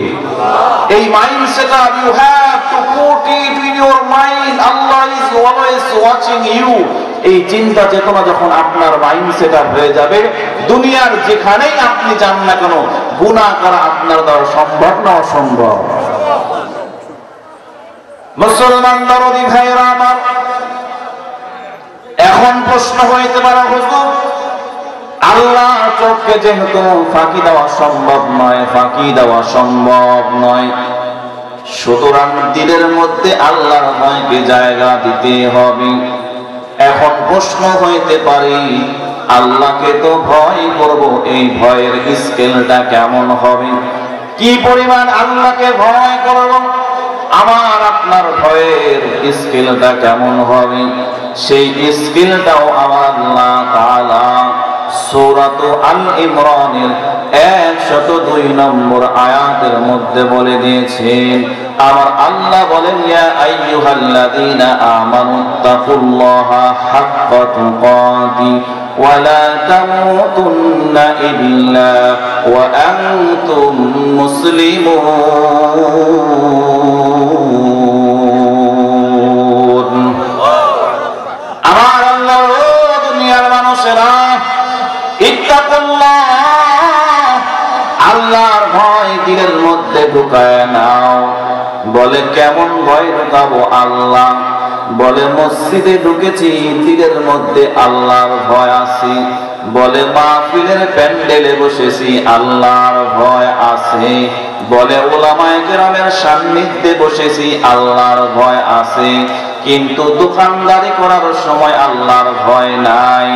এই mindset you have to put it in your mind, Allah is always watching you. এই চিন্তা চেতনা যখন আপনার মাইন্ডসেট হয়ে যাবে, দুনিয়ার যেখানেই আপনি যান না কেন, গুনাহ করা আপনার দ্বারা সম্ভব না অসম্ভব? মুসলমান দরদি ভাইরা আমার, এখন প্রশ্ন হইতে পারে, হুজুর আল্লাহ চোখকে যেহেতু ফাঁকি দেওয়া সম্ভব নয়, ফাঁকি দেওয়া সম্ভব নয়, সুতরাং দিলের মধ্যে আল্লাহর ভয়কে জায়গা দিতে হবে। এখন প্রশ্ন হইতে পারে, আল্লাহকে তো ভয় করব, এই ভয়ের স্কেলটা কেমন হবে? কি পরিমাণ আল্লাহকে ভয় করব? আমার আপনার ভয়ের স্কেলটা কেমন হবে, সেই স্কেলটাও আমার আল্লাহ তাআলা সূরাত আল ইমরানের 102 নম্বর আয়াতের মধ্যে বলে দিয়েছেন। আমার আল্লাহ বলেন, ইয়া আইয়ুহাল্লাযীনা আমানুত্তাকুল্লাহা হাক্কা তুকাতি ওয়া লা তামুতুন্না ইল্লা ওয়া আনতুম মুসলিমুন। আমার আল্লাহ, ও দুনিয়ার মানুষেরা, ইত্তাকুল্লাহ, আল্লাহর ভয় দিলের মধ্যে ঢুকায় নাও। বলে কেমন ভয় ঢুকাবো আল্লাহ? বলে মসজিদে ঢুকেছি, দিলের মধ্যে আল্লাহর ভয় আছে। বলে মাহফিলের প্যান্ডেলে বসেছি, আল্লাহর ভয় আছে। বলে উলামায়ে কেরামের সান্নিধ্যে বসেছি, আল্লাহর ভয় আছে। কিন্তু দোকানদারি করার সময় আল্লাহর ভয় নাই,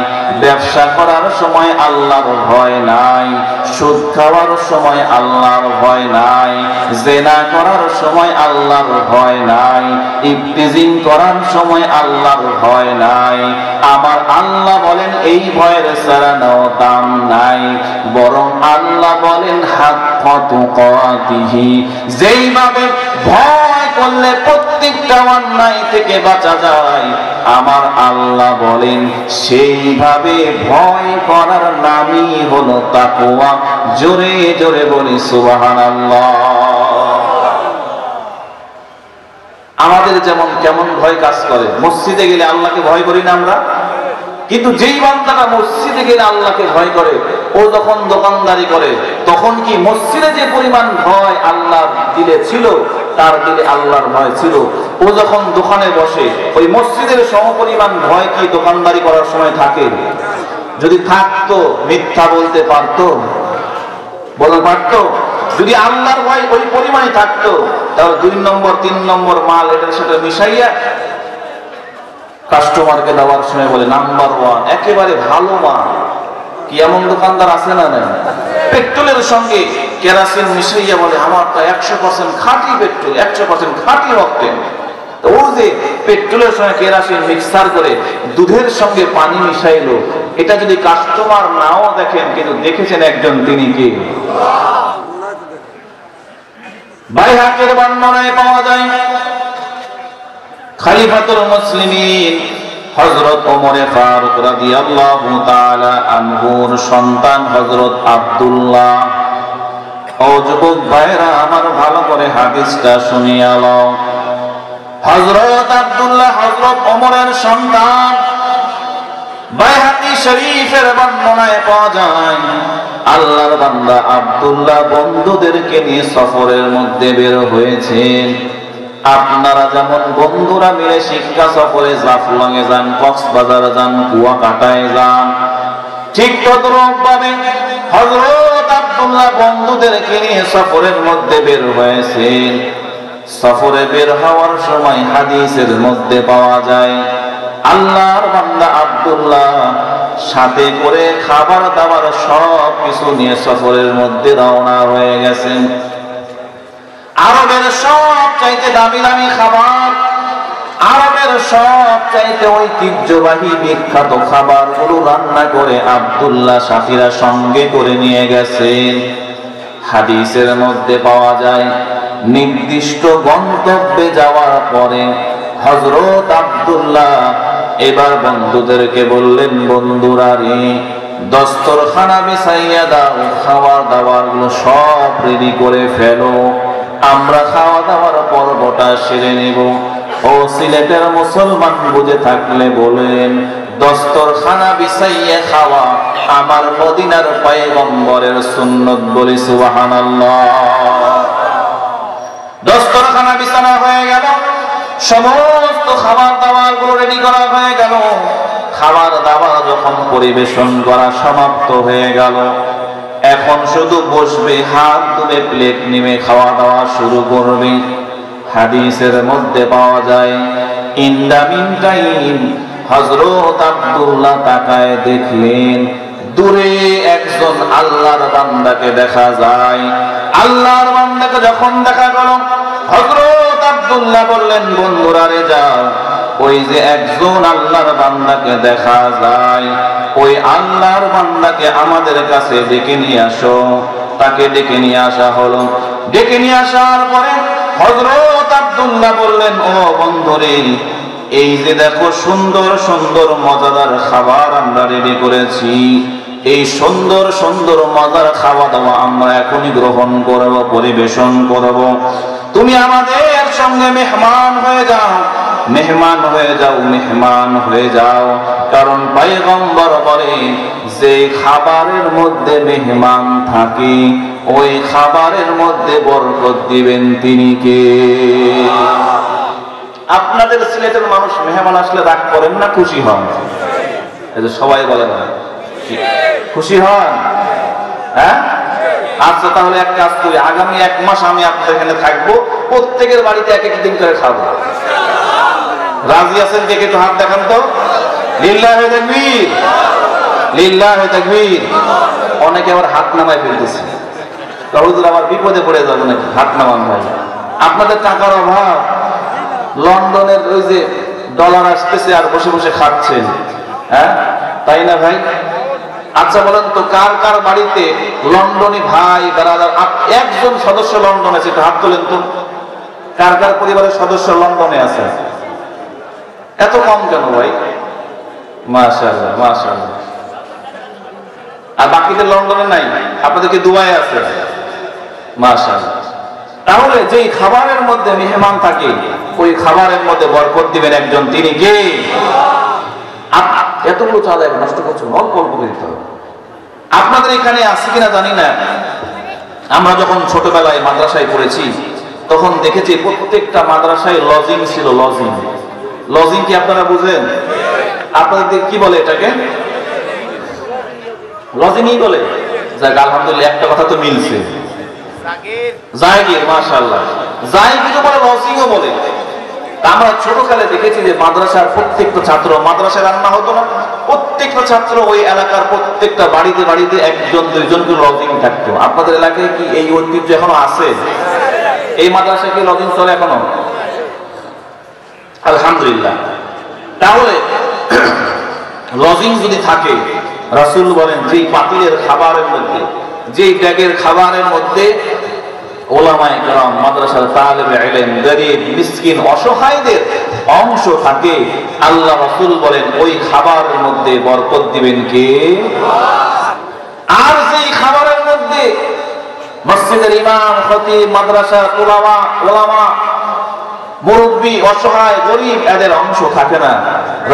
ব্যবসা করার সময় আল্লাহর ভয় নাই, সুদ খাওয়ার সময় আল্লাহর ভয় নাই, জেনা করার সময় আল্লাহর ভয় নাই, ইফতিজিং করার সময় আল্লাহর ভয় নাই। আমার আল্লাহ বলেন এই ভয়ের ছাড়াও দাম নাই, বরং আল্লাহ বলেন হাক্কা তুকাতিহি, যেইভাবে ভয় করলে প্রত্যেকটা অন্যায় থেকে বাঁচা যায়, আমার আল্লাহ বলেন সেইভাবে ভয় করার নামই হলো তাকওয়া। জোরে জোরে বলি সুবহানাল্লাহ। আমাদের যেমন কেমন ভয় কাজ করে, মসজিদে গেলে আল্লাহকে ভয় করি না আমরা, কিন্তু যেই বান্দাটা মসজিদে গেলে আল্লাহকে ভয় করে, ও যখন দোকানদারি করে তখন কি মসজিদে যে পরিমাণ ভয় আল্লাহর দিলে ছিল, তার দিলে আল্লাহর ভয় ছিল? ও যখন দোকানে বসে, ওই মসজিদের সমপরিমাণ ভয় কি দোকানদারি করার সময় থাকে? যদি থাকতো মিথ্যা বলতে পারতো? বলতে পারতো? যদি আল্লাহর ভয় ওই পরিমাণে থাকতো, তাহলে 2 নম্বর 3 নম্বর মাল এটার সাথে মিশাইয়া কাস্টমারকে দেওয়ার সময় বলে নাম্বার 1, একেবারে ভালো মাল। কি এমন দোকানদার আছে না? না, পেট্রোলের সঙ্গে কেরোসিন মিশাইয়া বলে আমারটা 100% খাঁটি পেট্রোল, 100% খাঁটি অকটেন। তো ও যে পেট্রোলের সঙ্গে কেরোসিন মিক্সার করে দুধের সঙ্গে পানি মিশাইলো, এটা যদি কাস্টমার নাও দেখেন, কিন্তু দেখেছেন একজন, তিনি কি? বাইহাকের বর্ণনায় পাওয়া যায়, খলিফাতুল মুসলিমিন হযরত ওমর ফারুক রাদিয়াল্লাহু তাআলা আনহুর সন্তান হযরত আব্দুল্লাহ। ও যুবক ভাইরা, আমার ভালো করে হাদিসটা শুনিয়া লও। হযরত আব্দুল্লাহ হযরত ওমরের সন্তান। বাইহাকি শরীফের বর্ণনায় পাওয়া যায়, আল্লাহর বান্দা আব্দুল্লাহ বন্ধুদেরকে নিয়ে সফরের মধ্যে বের হয়েছেন। আপনারা যেমন বন্ধুরা মিলে শিক্ষা সফরে জাফলংয়ে যান, কক্সবাজার যান, কুয়াকাটায় যান, ঠিক তদ্রূপভাবে হযরত আব্দুল্লাহ বন্ধুদেরকে নিয়ে সফরের মধ্যে বের হয়েছেন। সফরে বের হওয়ার সময় হাদিসের মধ্যে পাওয়া যায়, আল্লাহর বান্দা আব্দুল্লাহ সাথে করে খাবার দাবার সব কিছু নিয়ে সফরের মধ্যে রওনা হয়ে গেছেন। আরবের সব চাইতে দামি দামি খাবার, আরবের সব চাইতে ঐতিহ্যবাহী বিখ্যাত খাবারগুলো রান্না করে আব্দুল্লাহ সাথীরা সঙ্গে করে নিয়ে গেছেন। হাদিসের মধ্যে পাওয়া যায়, নির্দিষ্ট গন্তব্যে যাওয়ার পরে হযরত আব্দুল্লাহ এবার বন্ধুদেরকে বললেন, বন্ধুরা রে, দস্তরখানা বিছাইয়া দাও, খাওয়া দাওয়ার গুলো সব রেডি করে ফেলো, আমরা খাওয়া দাওয়ার পর্বটা সেরে নিব। ও সিলেটের মুসলমান বুঝে থাকলে বলেন, দস্তরখানা বিছাইয়া খাওয়া আমার মদিনার পয়গম্বরের সুন্নত, বলি সুবহানাল্লাহ। দস্তরখানা বিছানা হয়ে গেল, সমস্ত খাবার দাবার গুলো রেডি করা হয়ে গেল। খাবার দাবার যখন পরিবেশন করা সমাপ্ত হয়ে গেল, এখন শুধু বসবে, হাত ধুয়ে প্লেট নিয়ে খাওয়া দাওয়া শুরু করবে। হাদিসের মধ্যে পাওয়া যায়, ইন দা মিন টাইম হযরত আব্দুল্লাহ তাকায় দেখলেন দূরে একজন আল্লাহর বান্দাকে দেখা যায়। আল্লাহর বান্দাকে যখন দেখা গেল, হযরত আব্দুল্লাহ বললেন, বন্ধুরা রে যাও, ওই যে একজন আল্লাহর বান্দাকে দেখা যায়, ওই আল্লাহর বান্দাকে আমাদের কাছে ডেকে নিয়ে আসো। তাকে ডেকে নিয়ে আসা হলো। ডেকে নিয়ে আসার পরে হযরত আব্দুল্লাহ বললেন, ও বন্ধুরে, এই যে দেখো সুন্দর সুন্দর মজাদার খাবার আমরা রেডি করেছি, এই সুন্দর সুন্দর মজার খাওয়া দাওয়া আমরা এখনই গ্রহণ করব, পরিবেশন করব। তুমি আমাদের সঙ্গে মেহমান হয়ে যাও, মেহমান হয়ে যাও, মেহমান হয়ে যাও। কারণ পয়গম্বর বলেন, যে খাবারের মধ্যে মেহমান থাকে ওই খাবারের মধ্যে বরকত দিবেন তিনি কে? আপনাদের সিলেটের মানুষ মেহমান আসলে রাগ করেন না খুশি হন? এই যে সবাই বলেন না খুশি হন? হ্যাঁ, আচ্ছা তাহলে এক কাজ করি, আগামী 1 মাস আমি আপনাদের এখানে থাকবো, প্রত্যেকের বাড়িতে এক এক দিন করে খাবো। রাজি আছেন? কে কে একটু হাত দেখান তো। লিল্লাহি তাকবীর, লিল্লাহি তাকবীর। অনেকে আবার হাত নামায় ফেলতেছে, হুজুর আবার বিপদে পড়ে যাবে নাকি, হাত নামান ভাই। আপনাদের টাকার অভাব, লন্ডনের ওই যে ডলার আসতেছে আর বসে বসে খাচ্ছেন, হ্যাঁ তাই না ভাই? আচ্ছা বলেন তো, কার কার বাড়িতে লন্ডনী ভাই ব্রাদার একজন সদস্য লন্ডনে আছে? একটু হাত তোলেন তো। কার কার পরিবারের সদস্য লন্ডনে আছে? এত কম কেন ভাই? মাশাআল্লাহ, মাশাআল্লাহ। আর বাকিদের লন্ডনে নাই, আপনাদেরকে দুবাই আছে, মাশাআল্লাহ। তাহলে যেই খাবারের মধ্যে মেহমান থাকে ওই খাবারের মধ্যে বরকত দিবেন একজন, তিনি কে? এতগুলো চাঁদা নষ্ট করছেন, অল্প অল্প করে দিতে হবে। আপনাদের এখানে আছে কিনা জানি না, আমরা যখন ছোটবেলায় মাদ্রাসায় পড়েছি তখন দেখেছি প্রত্যেকটা মাদ্রাসায় লজিং ছিল। লজিং, লজিং কি আপনারা বুঝেন? আপনাদের কি বলে এটাকে? লজিংই বলে। যাক আলহামদুলিল্লাহ, একটা কথা তো মিলছে, জায়গির, মাশাআল্লাহ। জায়গিরও বলে, লজিংও বলে। আমরা ছোটকালে দেখেছি যে মাদ্রাসার প্রত্যেকটা ছাত্র, মাদ্রাসায় রান্না হতো না, প্রত্যেকটা ছাত্র ওই এলাকার প্রত্যেকটা বাড়িতে বাড়িতে একজন দুইজন করে লজিং থাকতো। আপনাদের এলাকায় কি এই ঐতিহ্য এখনো আছে? এই মাদ্রাসায় কি লজিং চলে এখনো? আলহামদুলিল্লাহ। তাহলে লজিং যদি থাকে, রাসূল বলেন যেই পাতিলের খাবারের মধ্যে, যেই ব্যাগের খাবারের মধ্যে ওলামায়ে কেরাম, মাদ্রাসার তালেবে ইলম, গরীব, মিসকিন, অসহায়দের অংশ থাকে, আল্লাহ রাসূল বলেন ওই খাবারের মধ্যে বরকত দিবেন কে? আর যেই খাবারের মধ্যে মসজিদের ইমাম, খতিব, মাদ্রাসার ওলামা, মুরব্বি, অসহায়, গরীব এদের অংশ থাকে না,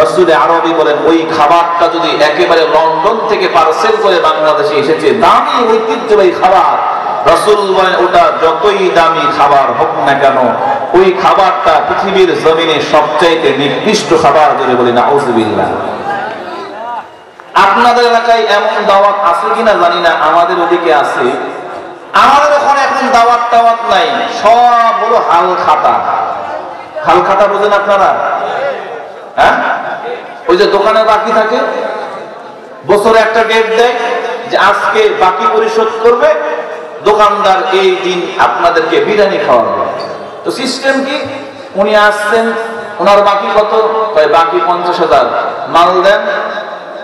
রাসূল আরবি বলেন ওই খাবারটা যদি একেবারে লন্ডন থেকে পার্সেল করে বাংলাদেশে এসেছে, দামি ঐতিহ্যবাহী খাবার, রাসূল বলেন ওটা যতই দামি খাবার হোক না কেন, ওই খাবারটা পৃথিবীর জমিনে সবচাইতে নিকৃষ্ট খাবার, যদি বলি নাউযুবিল্লাহ। আপনাদের এলাকায় এমন দাওয়াত আছে কিনা জানি না, আমাদের ওদিকে আছে। আমাদের ওখানে এখন দাওয়াত টাওয়াত নাই, সব হলো হাল খাতা। হাল খাতা বোঝেন আপনারা? হ্যাঁ, ওই যে দোকানে বাকি থাকে, বছরে একটা ডেট দেয় যে আজকে বাকি পরিশোধ করবে, দোকানদার এই দিন আপনাদেরকে বিরিয়ানি খাওয়াবে। তো সিস্টেম কি, উনি আসছেন, ওনার বাকি কত? বাকি 50,000, মাল দেন,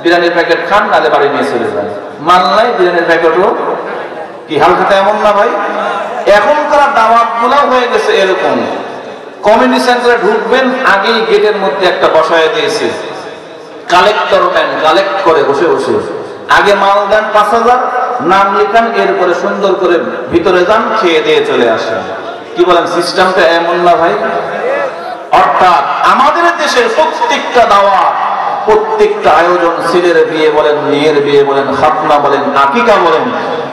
বিরিয়ানির প্যাকেট খান, নালে বাড়ি নিয়ে চলে যান। মাল নাই, বিরিয়ানির প্যাকেটও কি হাল খাতা? এমন না ভাই, এখনকার দাওয়াত গুলা হয়ে গেছে এরকম। কমিউনিটি সেন্টারে ঢুকবেন, আগেই গেটের মধ্যে একটা বসায় দিয়েছে, কালেক্টর ম্যান কালেক্ট করে বসে বসে, আগে মাল দেন 5,000, নাম লিখান, এরপরে সুন্দর করে ভিতরে যান, খেয়ে দিয়ে চলে আসেন। কি বলেন, সিস্টেমটা এমন না ভাই? অর্থাৎ আমাদের দেশের প্রত্যেকটা দাওয়াত, প্রত্যেকটা আয়োজন, ছেলের বিয়ে বলেন, মেয়ের বিয়ে বলেন, খাতনা বলেন, আকিকা বলেন,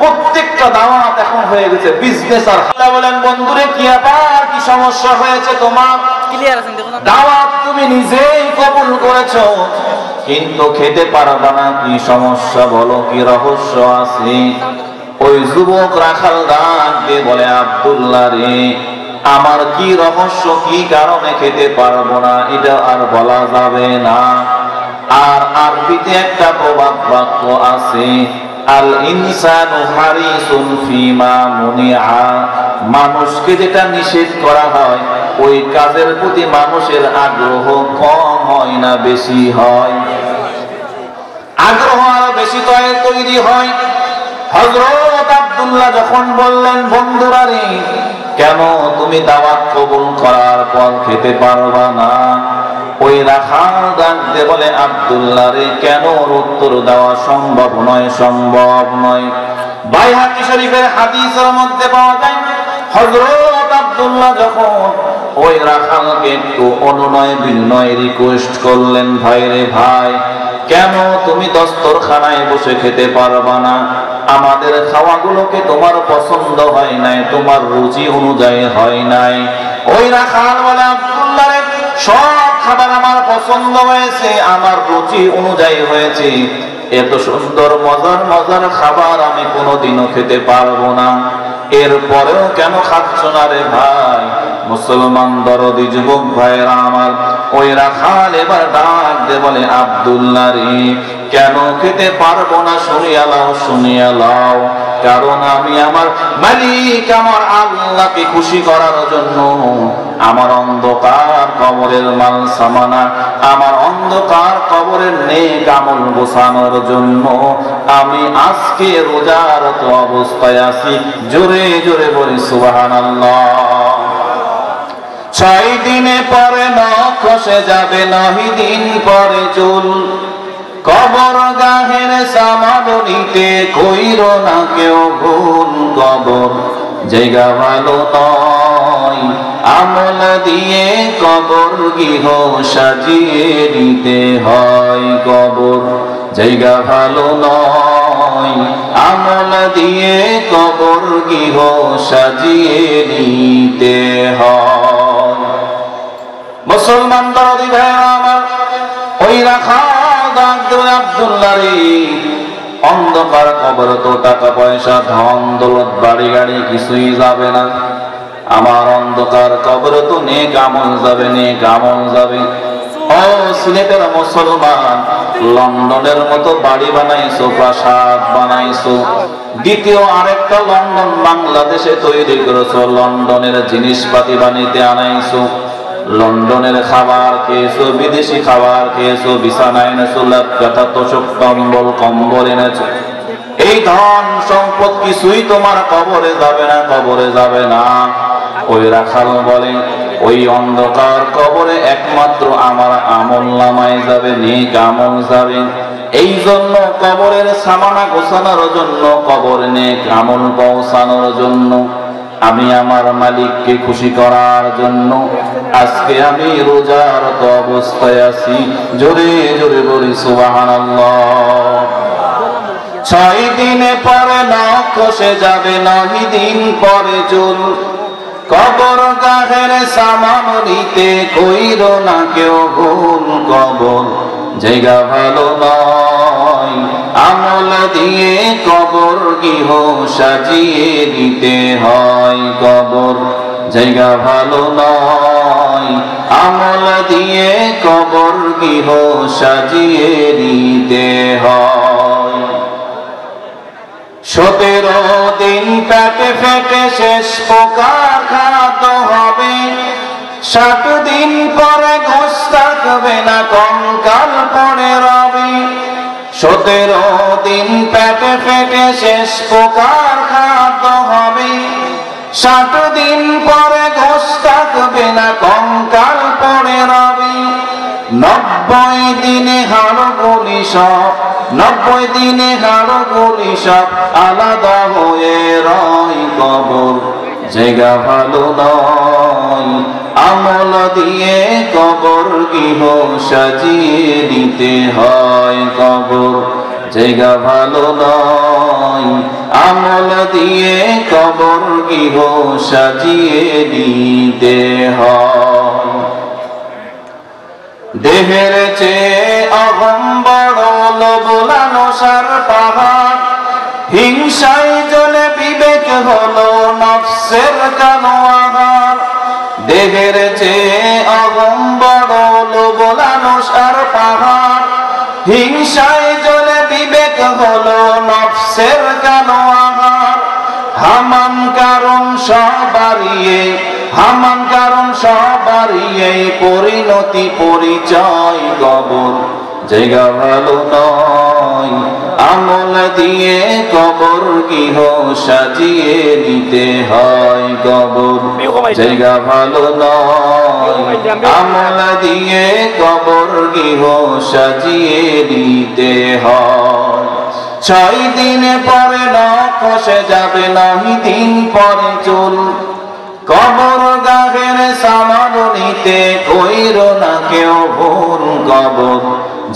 প্রত্যেকটা দাওয়াত এখন হয়ে গেছে বিজনেস। আর আল্লাহ বলেন, বন্ধুরে কি ব্যাপার, কি সমস্যা হয়েছে তোমার? ক্লিয়ার আছেন দেখুন, দাওয়াত তুমি নিজেই কবুল করেছো কিন্তু খেতে পারবা না, কি সমস্যা বলো, কি রহস্য আছে? ওই যুবক রাখাল ডাক দিয়ে বলে, আব্দুল্লাহ রে, আমার কি রহস্য, কি কারণে খেতে পারবো না এটা আর বলা যাবে না। আর আরবিতে একটা প্রবাদ বাক্য আছে, আল ইনসানু হারিসুন ফিমা মুনিআ, মানুষকে যেটা নিষেধ করা হয় ওই কাজের প্রতি মানুষের আগ্রহ কম হয় না বেশি হয়? আগ্রহ আরো বেশি তৈরি হয়। হযরত আব্দুল্লাহ যখন বললেন, বন্ধুরা রে, কেন তুমি দাওয়াত কবুল করার পর খেতে পারবা না? ওই রাখাল ডাক দিয়ে বলে, আব্দুল্লাহ রে, কেন উত্তর দেওয়া সম্ভব নয়, সম্ভব নয়। বাইহাকী শরীফের হাদিসের মধ্যে পাওয়া যায়, হযরত আব্দুল্লাহ যখন ওই রাখালকে একটু অনুনয় বিনয় রিকোয়েস্ট করলেন, ভাই রে ভাই, কেন তুমি দস্তরখানায় বসে খেতে পারবা না? আমাদের খাওয়াগুলোকে তোমার পছন্দ হয় নাই, তোমার রুচি অনুযায়ী হয় নাই। ওই রাখাল বলে, আব্দুল্লাহ রে, সব খাবার আমার পছন্দ হয়েছে, আমার রুচি অনুযায়ী হয়েছে, এত সুন্দর মজার মজার খাবার আমি কোনোদিনও খেতে পারবো না, এরপরেও কেন খাচ্ছ না রে ভাই? মুসলমান দরদি যুবক ভাইরা আমার, ওই রাখাল এবার ডাক দে বলে, আব্দুল্লাহ রে, কেন খেতে পারবো না শুনিয়া লাও, শুনিয়া লাও। কারণ আমি আমার মালিক, আমার আল্লাহকে খুশি করার জন্য, আমার অন্ধকার কবরের মাল সামানা, আমার অন্ধকার কবরের নেক আমল গোছানোর জন্য আমি আজকে রোজারত অবস্থায় আছি। জোরে জোরে বলি সুবহানাল্লাহ। 6 দিনে পরে নখ খসে যাবে, 9 দিন পরে চুল, কবর গাহের সামাদনিতে কইর না কেউ ভুল। কবর জায়গা ভালো নয়, আমল দিয়ে কবর গৃহ সাজিয়ে নিতে হয়। কবর জায়গা ভালো নয়, আমল দিয়ে কবর গৃহ সাজিয়ে নিতে হয়। মুসলমান দরদি ভাইরা আমার, ওই রাখাল আব্দুল্লাহ রে, অন্ধকার কবর তো টাকা পয়সা ধন দৌলত বাড়ি গাড়ি কিছুই যাবে না, আমার অন্ধকার কবর তো নেক আমল যাবে, নেক আমল যাবে। ও সিলেটের মুসলমান, লন্ডনের মতো বাড়ি বানাইছো, প্রাসাদ বানাইছো, দ্বিতীয় আরেকটা লন্ডন বাংলাদেশে তৈরি করেছো, লন্ডনের জিনিসপাতি বানিতে আনাইছো, লন্ডনের খাবার খেয়েছো, বিদেশি খাবার খেয়েছো, বিছানা এনেছো, ল্যাপকাঠা তোষক কম্বল কম্বল এনেছো, এই ধন সম্পদ কিছুই তোমার কবরে যাবে না, কবরে যাবে না। ওই রাখাল বলে, ওই অন্ধকার কবরে একমাত্র আমার আমল নামায় যাবে, নেক আমল যাবে। এই জন্য কবরের সামানা গোছানোর জন্য, কবর নেক আমল পৌঁছানোর জন্য, আমি আমার মালিককে খুশি করার জন্য আজকে আমি রোজারত অবস্থায় আছি। জোরে জোরে বলি সুবহানাল্লাহ। 6 দিনে পরে নখ খসে যাবে, 9 দিন পরে চুল, কবর গাহের সামান নিতে কইর না কেউ ভুল। কবর জায়গা ভালো নয়, আমল দিয়ে কবর গৃহ সাজিয়ে নিতে হয়। কবর জায়গা ভালো নয়, আমল দিয়ে কবর গৃহ সাজিয়ে নিতে হয়। 17 দিন পেটে ফেটে শেষ প্রকার খাদ্য হবে, 60 দিন পরে ঘোষ থাকবে না, কঙ্কাল পড়ে রবে। 17 দিন পেটে ফেটে শেষ প্রকার খাদ্য হবে, 60 দিন পরে ঘোষ থাকবে না, কঙ্কাল পড়ে রবে। 90 দিনে হাড়গুলি সব, 90 দিনে হাড়গুলি সব আলাদা হয়ে রয়। কবর জায়গা ভালো নয়, আমল দিয়ে কবর গৃহ সাজিয়ে নিতে হয়। কবর জায়গা ভালো নয়, আমল দিয়ে কবর গৃহ সাজিয়ে নিতে হয়। দেহের চেয়ে অহম বড়, লোভ লালসার পাহাড়, হিংসায় জ্বলে বিবেক হলো নফসের কালো আহার। দেহের চেয়ে অহম বড়, লোভ লালসার পাহাড়, হিংসায় জ্বলে বিবেক হলো নফস মাছের কালো আহার, হামান কারণ সবারিয়ে, হামান কারণ সবারিয়ে পরিণতি পরিচয় কবর জায়গা ভালো নয়, আমল দিয়ে কবর গৃহ সাজিয়ে নিতে হয়, কবর জায়গা ভালো নয়, আমল দিয়ে কবর গৃহ সাজিয়ে নিতে হয়। 6 দিন পরে নখ খসে যাবে, 9 দিন পরে চুল, কবর গাহের সামান নিতে কইর না কেউ ভুল, কবর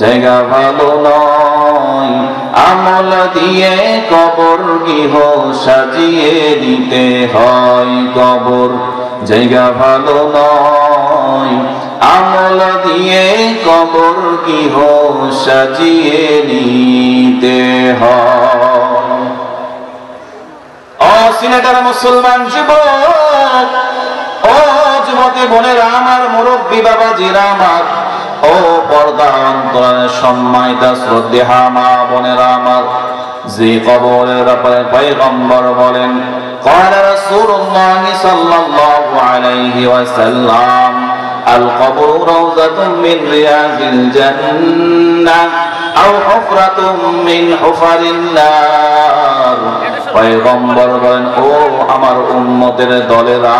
জায়গা ভালো নয়, আমল দিয়ে কবর গৃহ সাজিয়ে দিতে হয়, কবর জায়গা ভালো নয়, আমল দিয়ে কবর গৃহ সাজিয়ে নিতে হয়। ও সিনেটার মুসলমান যুবক, ও যুবতী বোনেরা আমার, মুরব্বী বাবাজিরা আমার, ও পর্দা অন্তরালের সম্মানিতা শ্রদ্ধেয়া মা বোনেরা আমার, যে কবরের ব্যাপারে পয়গম্বর বলেন, قال رسول الله صلى الله عليه وسلم القبر روضة من رياض الجنة أو حفرة من حفر النار। পয়গম্বর বলেন, ও আমার উম্মতের দলেরা,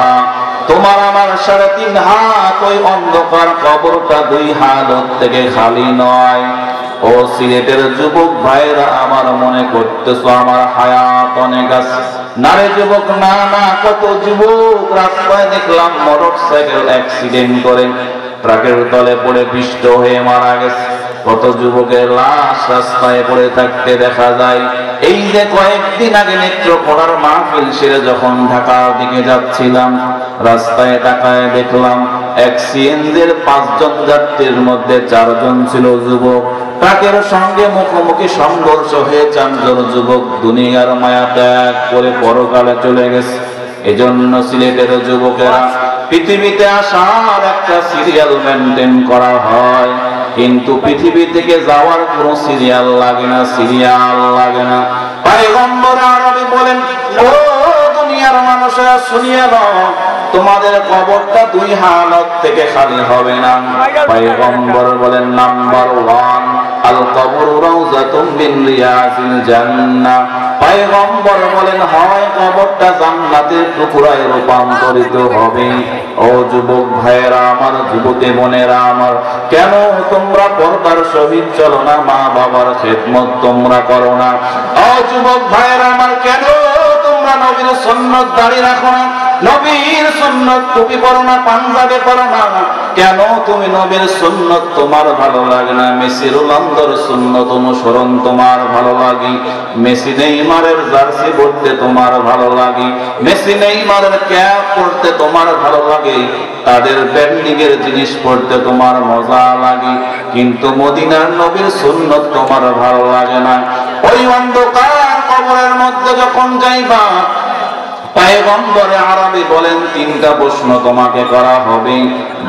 তোমার আমার 3.5 হাত ওই অন্ধকার কবরটা 2 হাত থেকে খালি নয়। ও সিলেটের যুবক ভাইরা আমার, মনে করতেছো আমার হায়াত অনেক আছে? না রে যুবক, না না, কত যুবক রাস্তায় দেখলাম মোটরসাইকেল অ্যাক্সিডেন্ট করে ট্রাকের তলে পড়ে পিষ্ট হয়ে মারা গেছে, কত যুবকের লাশ রাস্তায় পড়ে থাকতে দেখা যায়। এই যে কয়েকদিন আগে নেত্রকোনার মাহফিল সেরে যখন ঢাকার দিকে যাচ্ছিলাম, রাস্তায় তাকায় দেখলাম এক সিএনজির 5 জন যাত্রীর মধ্যে 4 জন ছিল যুবক। ট্রাকের সঙ্গে মুখোমুখি সংঘর্ষ হয়ে 4 জন যুবক দুনিয়ার মায়া ত্যাগ করে পরকালে চলে গেছে। এজন্য সিলেটের যুবকেরা, পৃথিবীতে আসার একটা সিরিয়াল মেনটেন করা হয়, কিন্তু পৃথিবী থেকে যাওয়ার কোনো সিরিয়াল লাগে না, সিরিয়াল লাগে না। পয়গম্বর আরবি বলেন, ও দুনিয়ার মানুষেরা শুনিয়ে নাও, তোমাদের কবরটা 2 হালত থেকে খালি হবে না। পয়গম্বর বলেন, নাম্বার 1 আল কবরু রাউযাতুম মিন রিয়াজিল জান্নাহ। পয়গম্বর বলেন, হয় কবরটা জান্নাতের টুকরায় রূপান্তরিত হবে। ও যুবক ভাইয়েরা আমার, যুবতী বোনেরা আমার, কেন তোমরা পর্দার সহিত চলো না? মা বাবার খেদমত তোমরা করো না? ও যুবক ভাইয়েরা আমার, কেন তোমরা নবীর সুন্নাত দাঁড়িয়ে রাখো না? নবীর সুন্নাত টুপি পরো না, পাঞ্জাবি পরো না? কেন তুমি নবীর সুন্নাত তোমার ভালো লাগে না? মেসি রোনালদোর সুন্নাত অনুসরণ তোমার ভালো লাগে, মেসি নেইমারের জার্সি পরতে তোমার ভালো লাগে, মেসি নেইমারের ক্যাপ পরতে তোমার ভালো লাগে, তাদের ব্র্যান্ডিংয়ের জিনিস পরতে তোমার মজা লাগে, কিন্তু মদিনার নবীর সুন্নাত তোমার ভালো লাগে না। ওই অন্ধকার কবরের মধ্যে যখন যাইবা, পয়গম্বর আরবি বলেন, 3টা প্রশ্ন তোমাকে করা হবে।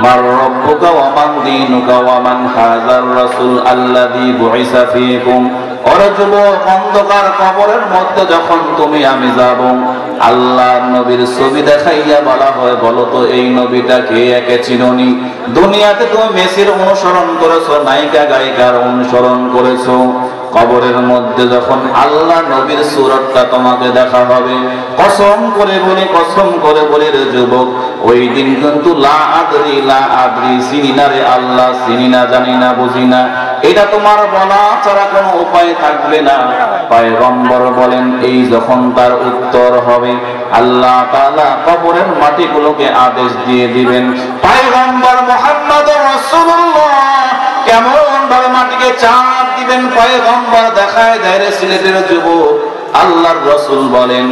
মার রব্বুকা ওয়া মান দীনুকা ওয়া মান হাযার রাসূল আল্লাযী বুইসা ফীকুম। ওরে যুবক, অন্ধকার কবরের মধ্যে যখন তুমি আমি যাব, আল্লাহর নবীর ছবি দেখাইয়া বলা হয়, বলো তো এই নবীটা কে? একে চিনোনি? দুনিয়াতে তুমি মেসির অনুসরণ করেছো, নায়িকা গায়িকার অনুসরণ করেছো, কবরের মধ্যে যখন আল্লাহ নবীর সূরতটা তোমাকে দেখা হবে, কসম করে বলি রে যুবক, ওই দিন কিন্তু লা আদরি চিনি না রে আল্লাহ, চিনি না, জানি না, বুঝি না, এটা তোমার বলা ছাড়া কোনো উপায় থাকবে না। পয়গম্বর বলেন, এই যখন তার উত্তর হবে, আল্লাহ তাআলা কবরের মাটিগুলোকে আদেশ দিয়ে দিবেন, পয়গম্বর মুহাম্মদুর রাসূলুল্লাহ কেমন ভাবে মাটিকে চাপ দিবেন পয়গম্বর দেখায় দেয় রে সিলেটের যুবক। আল্লাহর রাসূল বলেন,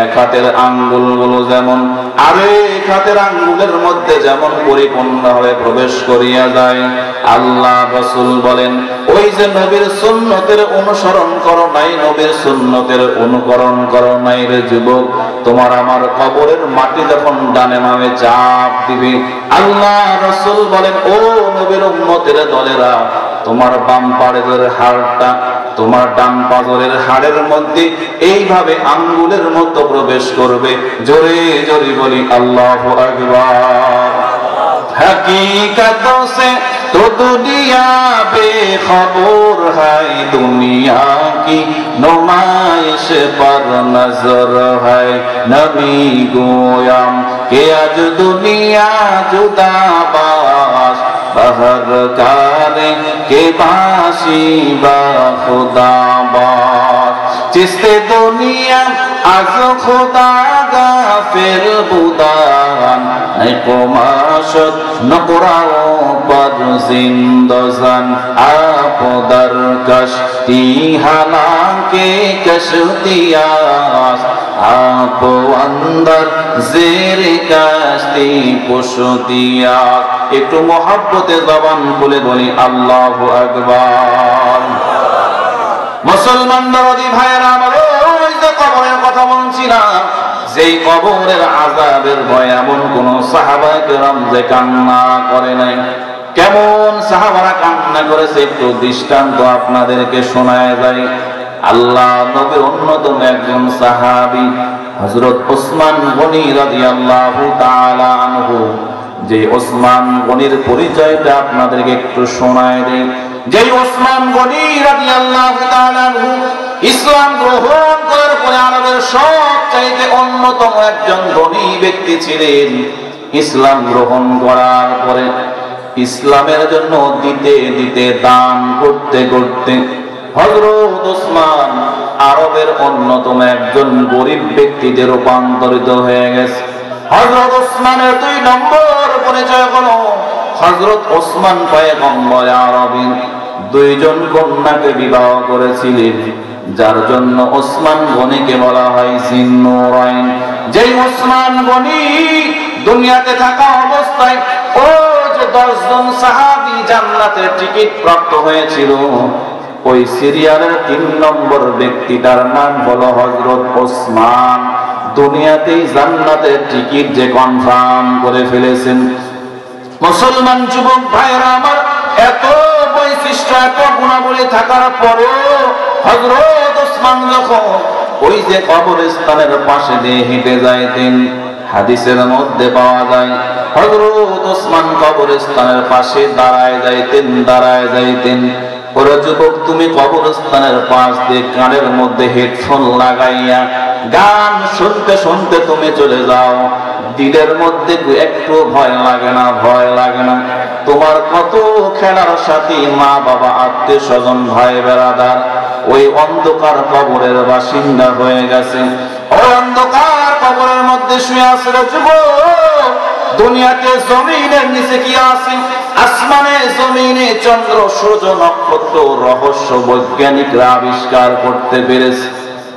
এক হাতের আঙ্গুলগুলো যেমন আরেক হাতের আঙ্গুলের মধ্যে যেমন পরিপূর্ণভাবে প্রবেশ করিয়া যায়, আল্লাহ রাসূল বলেন, ওই যে নবীর সুন্নতের অনুসরণ করো নাই, নবীর সুন্নতের অনুকরণ করো নাই রে যুবক, তোমার আমার কবরের মাটি যখন ডানে বামে চাপ দিবে, আল্লাহ রাসূল বলেন, ও নবীর উম্মতের দলেরা, তোমার বাম পাজরের হাড়টা তোমার ডান পাজরের হাড়ের মধ্যে এইভাবে আঙ্গুলের মতো প্রবেশ করবে। জোরে জোরে বলি আল্লাহু আকবার। हकीकतों से तो दुनिया बेखबर है, दुनिया की नुमाइश पर नजर है। नबी गोयाम के आज दुनिया जुदाबाश, बहर कारे के बाशी बा खुदा बाश। जिससे दुनिया आज खुदा गाफिल बुदान निकुमाशत नकुराओ पर जिंदजान। आप दर कश्ती हालांके कश्तियास, आप अंदर जेर कश्ती पुश्तियास। একটু মোহাব্বতে জবান খুলে বলি আল্লাহু আকবার। মুসলমান দরদি ভাইরা আমার, ওই যে কবরের কথা বলছিলাম, যেই কবরের আযাবের ভয় এমন কোন সাহাবায়ে কেরাম যে কান্না করে নাই। কেমন সাহাবারা কান্না করেছে একটু দৃষ্টান্ত আপনাদেরকে শোনায় যায়। আল্লাহ নবীর অন্যতম একজন সাহাবী হযরত ওসমান গনি রাদিয়াল্লাহু তাআলা আনহু, যে ওসমান গনির পরিচয়টা আপনাদেরকে একটু শোনায় দেই। যে ওসমান গনি রাদিয়াল্লাহু তাআলা আনহু ইসলাম গ্রহণ করার পরে আরবের সবচাইতে অন্যতম একজন ধনী ব্যক্তি ছিলেন। ইসলাম গ্রহণ করার পরে ইসলামের জন্য দিতে দিতে দান করতে করতে হযরত ওসমান আরবের অন্যতম একজন গরিব ব্যক্তিতে রূপান্তরিত হয়ে গেছে। হযরত ওসমানের 2 নম্বর পরিচয় হলো হযরত ওসমান পয়গম্বর আরবী 2 জন কন্যাকে বিবাহ করেছিলেন, যার জন্য ওসমান গনিকে বলা হয় জিন্নুরাইন। যেই ওসমান গনি দুনিয়াতে থাকা অবস্থায় ও যে 10 জন সাহাবী জান্নাতের টিকিট প্রাপ্ত হয়েছিল, ওই সিরিয়ালের 3 নম্বর ব্যক্তিটার নাম হলো হযরত ওসমান। দুনিয়াতেই জান্নাতের টিকিট যে কনফার্ম করে ফেলেছেন। মুসলমান যুবক ভাইরা আমার, এত বৈশিষ্ট্য এত গুণাবলী থাকার পরেও হযরত ওসমান যখন ওই যে কবরস্থানের পাশে দিয়ে হেঁটে যাইতেন, হাদিসের মধ্যে পাওয়া যায় হযরত ওসমান কবরস্থানের পাশে দাঁড়ায় যাইতেন। ওরে যুবক, তুমি কবরস্থানের পাশ দিয়ে কানের মধ্যে হেডফোন লাগাইয়া গান শুনতে শুনতে তুমি চলে যাও, দিলের মধ্যে একটু ভয় লাগে না? তোমার কত খেলার সাথী, মা বাবা, আত্মীয় স্বজন, ভাই বেরাদার ওই অন্ধকার কবরের বাসিন্দা হয়ে গেছে। ওই অন্ধকার কবরের মধ্যে শুয়ে আছে রে যুবক। দুনিয়াতে জমিনের নিচে কি আছে? আসমানে জমিনে চন্দ্র সূর্য নক্ষত্র রহস্য বৈজ্ঞানিকরা আবিষ্কার করতে পেরেছে,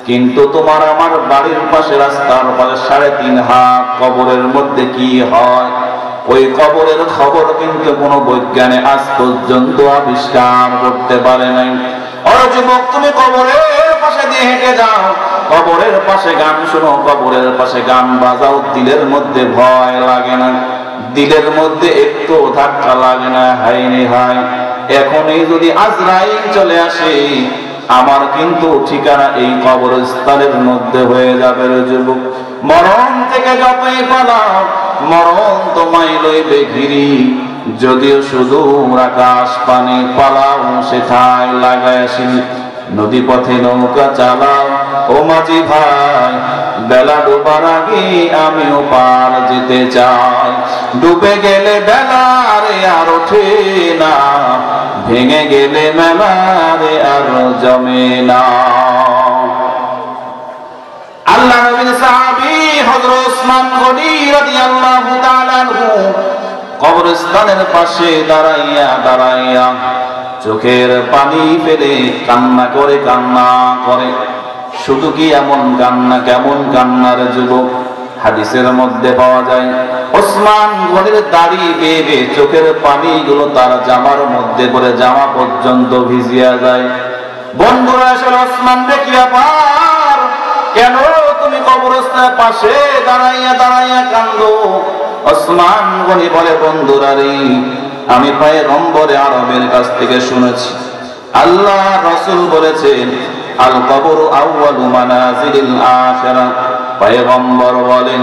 কিন্তু তোমার আমার বাড়ির পাশে রাস্তার পাশে 3.5 হাত কবরের মধ্যে কি হয়, ওই কবরের খবর কিন্তু কোনো বৈজ্ঞানে আজ পর্যন্ত আবিষ্কার করতে পারে নাই। ওরে যুবক, তুমি কবরের পাশে দিয়ে হেঁটে যাও, কবরের পাশে গান শোনো, কবরের পাশে গান বাজাও, দিলের মধ্যে ভয় লাগে না? দিলের মধ্যে একটু ধাক্কা লাগে না? হায়রে হায়, এখনই যদি আজরাইল চলে আসে, আমার কিন্তু ঠিকানা এই কবরস্থানের মধ্যে হয়ে যাবে রে যুবক। মরণ থেকে যতই পালাও, মরণ তোমায় লইবে ঘিরি। যদিও শুধু আকাশ পানি পালাও, সেথায় লাগায় আসি। নদী পথে নৌকা চালাও ও মাঝি ভাই, বেলা ডুবার আগে আমিও পার যেতে চাই। ডুবে গেলে বেলা রে আর ওঠে না, ভেঙে গেলে মেলা রে আর জমে না। আল্লাহ নবীর সাহাবী হযরত ওসমান গনি রাদিয়াল্লাহু তাআলা আনহু কবরস্থানের পাশে দাঁড়াইয়া চোখের পানি ফেলে কান্না করে। শুধু কি এমন কান্না, কেমন কান্নার যুবক? হাদিসের মধ্যে পাওয়া যায় ওসমান গনির দাড়ি বেয়ে চোখের পানিগুলো তার জামার মধ্যে পড়ে জামা পর্যন্ত ভিজিয়া যায়। বন্ধুরা আসলে ওসমান রে কি ব্যাপার, কেন তুমি কবরস্থানের পাশে দাঁড়াইয়া কান্দো? ওসমান গনি বলে, বন্ধুরা রে, আমি পয়গম্বরে আরবের কাছ থেকে শুনেছি। আল্লাহ রাসূল বলেছেন, আল কবরু আউয়ালু মানাজিলিল আখিরাহ। পয়গম্বর বলেন,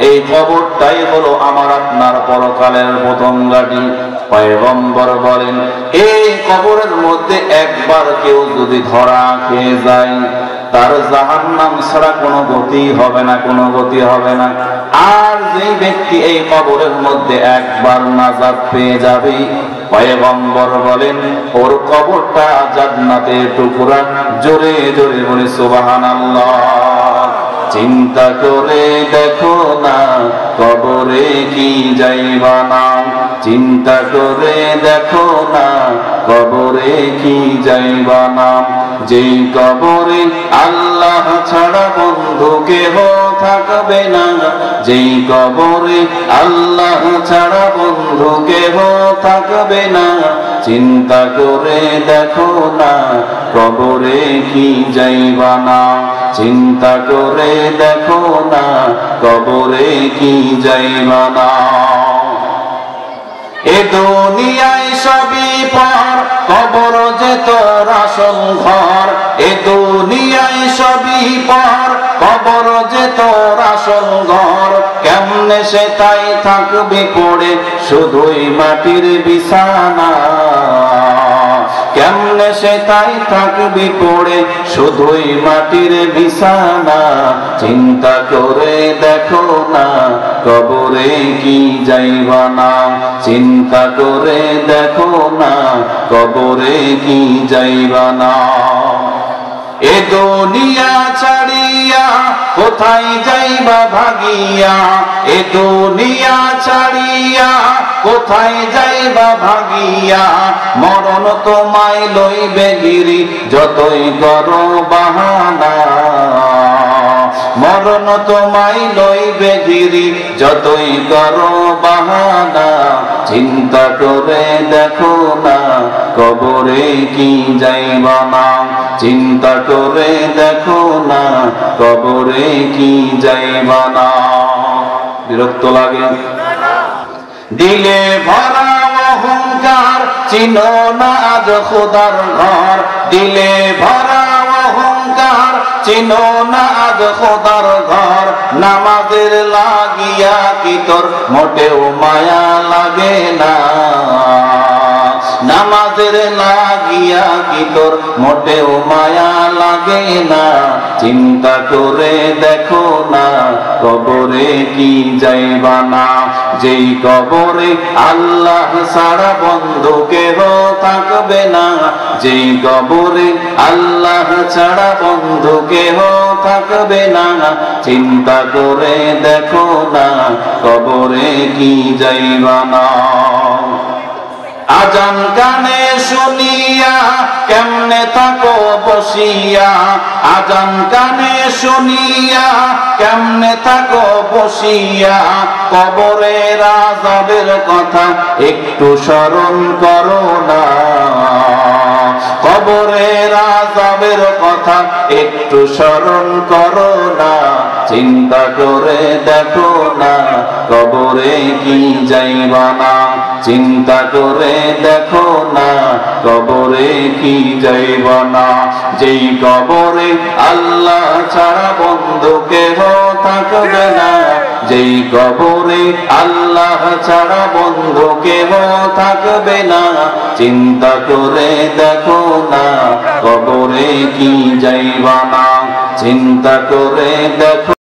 এই কবরটাই হলো আমার আপনার পরকালের প্রথম ঘাঁটি। পয়গম্বর বলেন, এই কবরের মধ্যে একবার কেউ যদি ধরা খেয়ে যায়, তার জাহান্নাম ছাড়া কোনো গতি হবে না, কোনো গতি হবে না। আর যেই ব্যক্তি এই কবরের মধ্যে একবার নাজাত পেয়ে যাবে, পয়গম্বর বলেন, ওর কবরটা জান্নাতের টুকরা। জোরে জোরে বলে সুবহানাল্লাহ। চিন্তা করে দেখো না, কবরে কি যাইবা না। চিন্তা করে দেখো না, কবরে কি যাইবা না। যেই কবরে আল্লাহ ছাড়া বন্ধু কেহ থাকবে না, যেই কবরে আল্লাহ ছাড়া বন্ধু কেহ থাকবে না। চিন্তা করে দেখো না, কবরে কি যাইবা না। চিন্তা করে দেখো না, কবরে কি যাইবা না। এ দুনিয়ায় সবই পর, কবর যে তোর আসল ঘর। এ দুনিয়ায় সবই পর, কবর যে তোর আসল ঘর। কেমনে সে তাই থাকবি পড়ে, শুধুই মাটির বিছানা। কেমনে সে তাই থাকবি পড়ে, শুধুই মাটির বিছানা। চিন্তা করে দেখো না, কবরে কি যাইবা না। চিন্তা করে দেখো না, কবরে কি যাইবা না। এ দুনিয়া ছাড়িয়া কোথায় যাইবা ভাগিয়া। এ দুনিয়া ছাড়িয়া কোথায় যাইবা ভাগিয়া। মরণ তোমায় লইবে গিরি, যতই করো বাহানা। মরণ তোমায় লইবে গিরি, যতই করো বাহানা। চিন্তা করে দেখো না, কবরে কি যাইবা না। চিন্তা করে দেখো না, কবরে কি যাইবা না। বিরক্ত লাগে? দিলে ভরা অহংকার, চিনো না আজ খোদার ঘর। দিলে ভরা অহংকার, চিনো না আজ খোদার ঘর। নামাজের লাগিয়া কি তোর মোটেও মায়া লাগে না। নামাজের লাগিয়া কি তোর মোটেও মায়া লাগে না। চিন্তা করে দেখো না, কবরে কি যাইবা না। যেই কবরে আল্লাহ ছাড়া বন্ধু কেহ থাকবে না। যেই কবরে আল্লাহ ছাড়া বন্ধু কেহ থাকবে না। চিন্তা করে দেখো না, কবরে কি যাইবা না। আজান কানে শুনিয়া কেমনে থাকো বসিয়া। আজান কানে শুনিয়া কেমনে থাকো বসিয়া। কবরের আযাবের কথা একটু স্মরণ করো না। কবরের আযাবের কথা একটু স্মরণ করো না। চিন্তা করে দেখো না, কবরে কি যাইবা না। চিন্তা করে দেখো না, কবরে কি যাইবা না। যেই কবরে আল্লাহ ছাড়া বন্ধু কেহ থাকবে না। যেই কবরে আল্লাহ ছাড়া বন্ধু কেহ থাকবে না। চিন্তা করে দেখো না, কবরে কি যাইবা না। চিন্তা করে দেখো।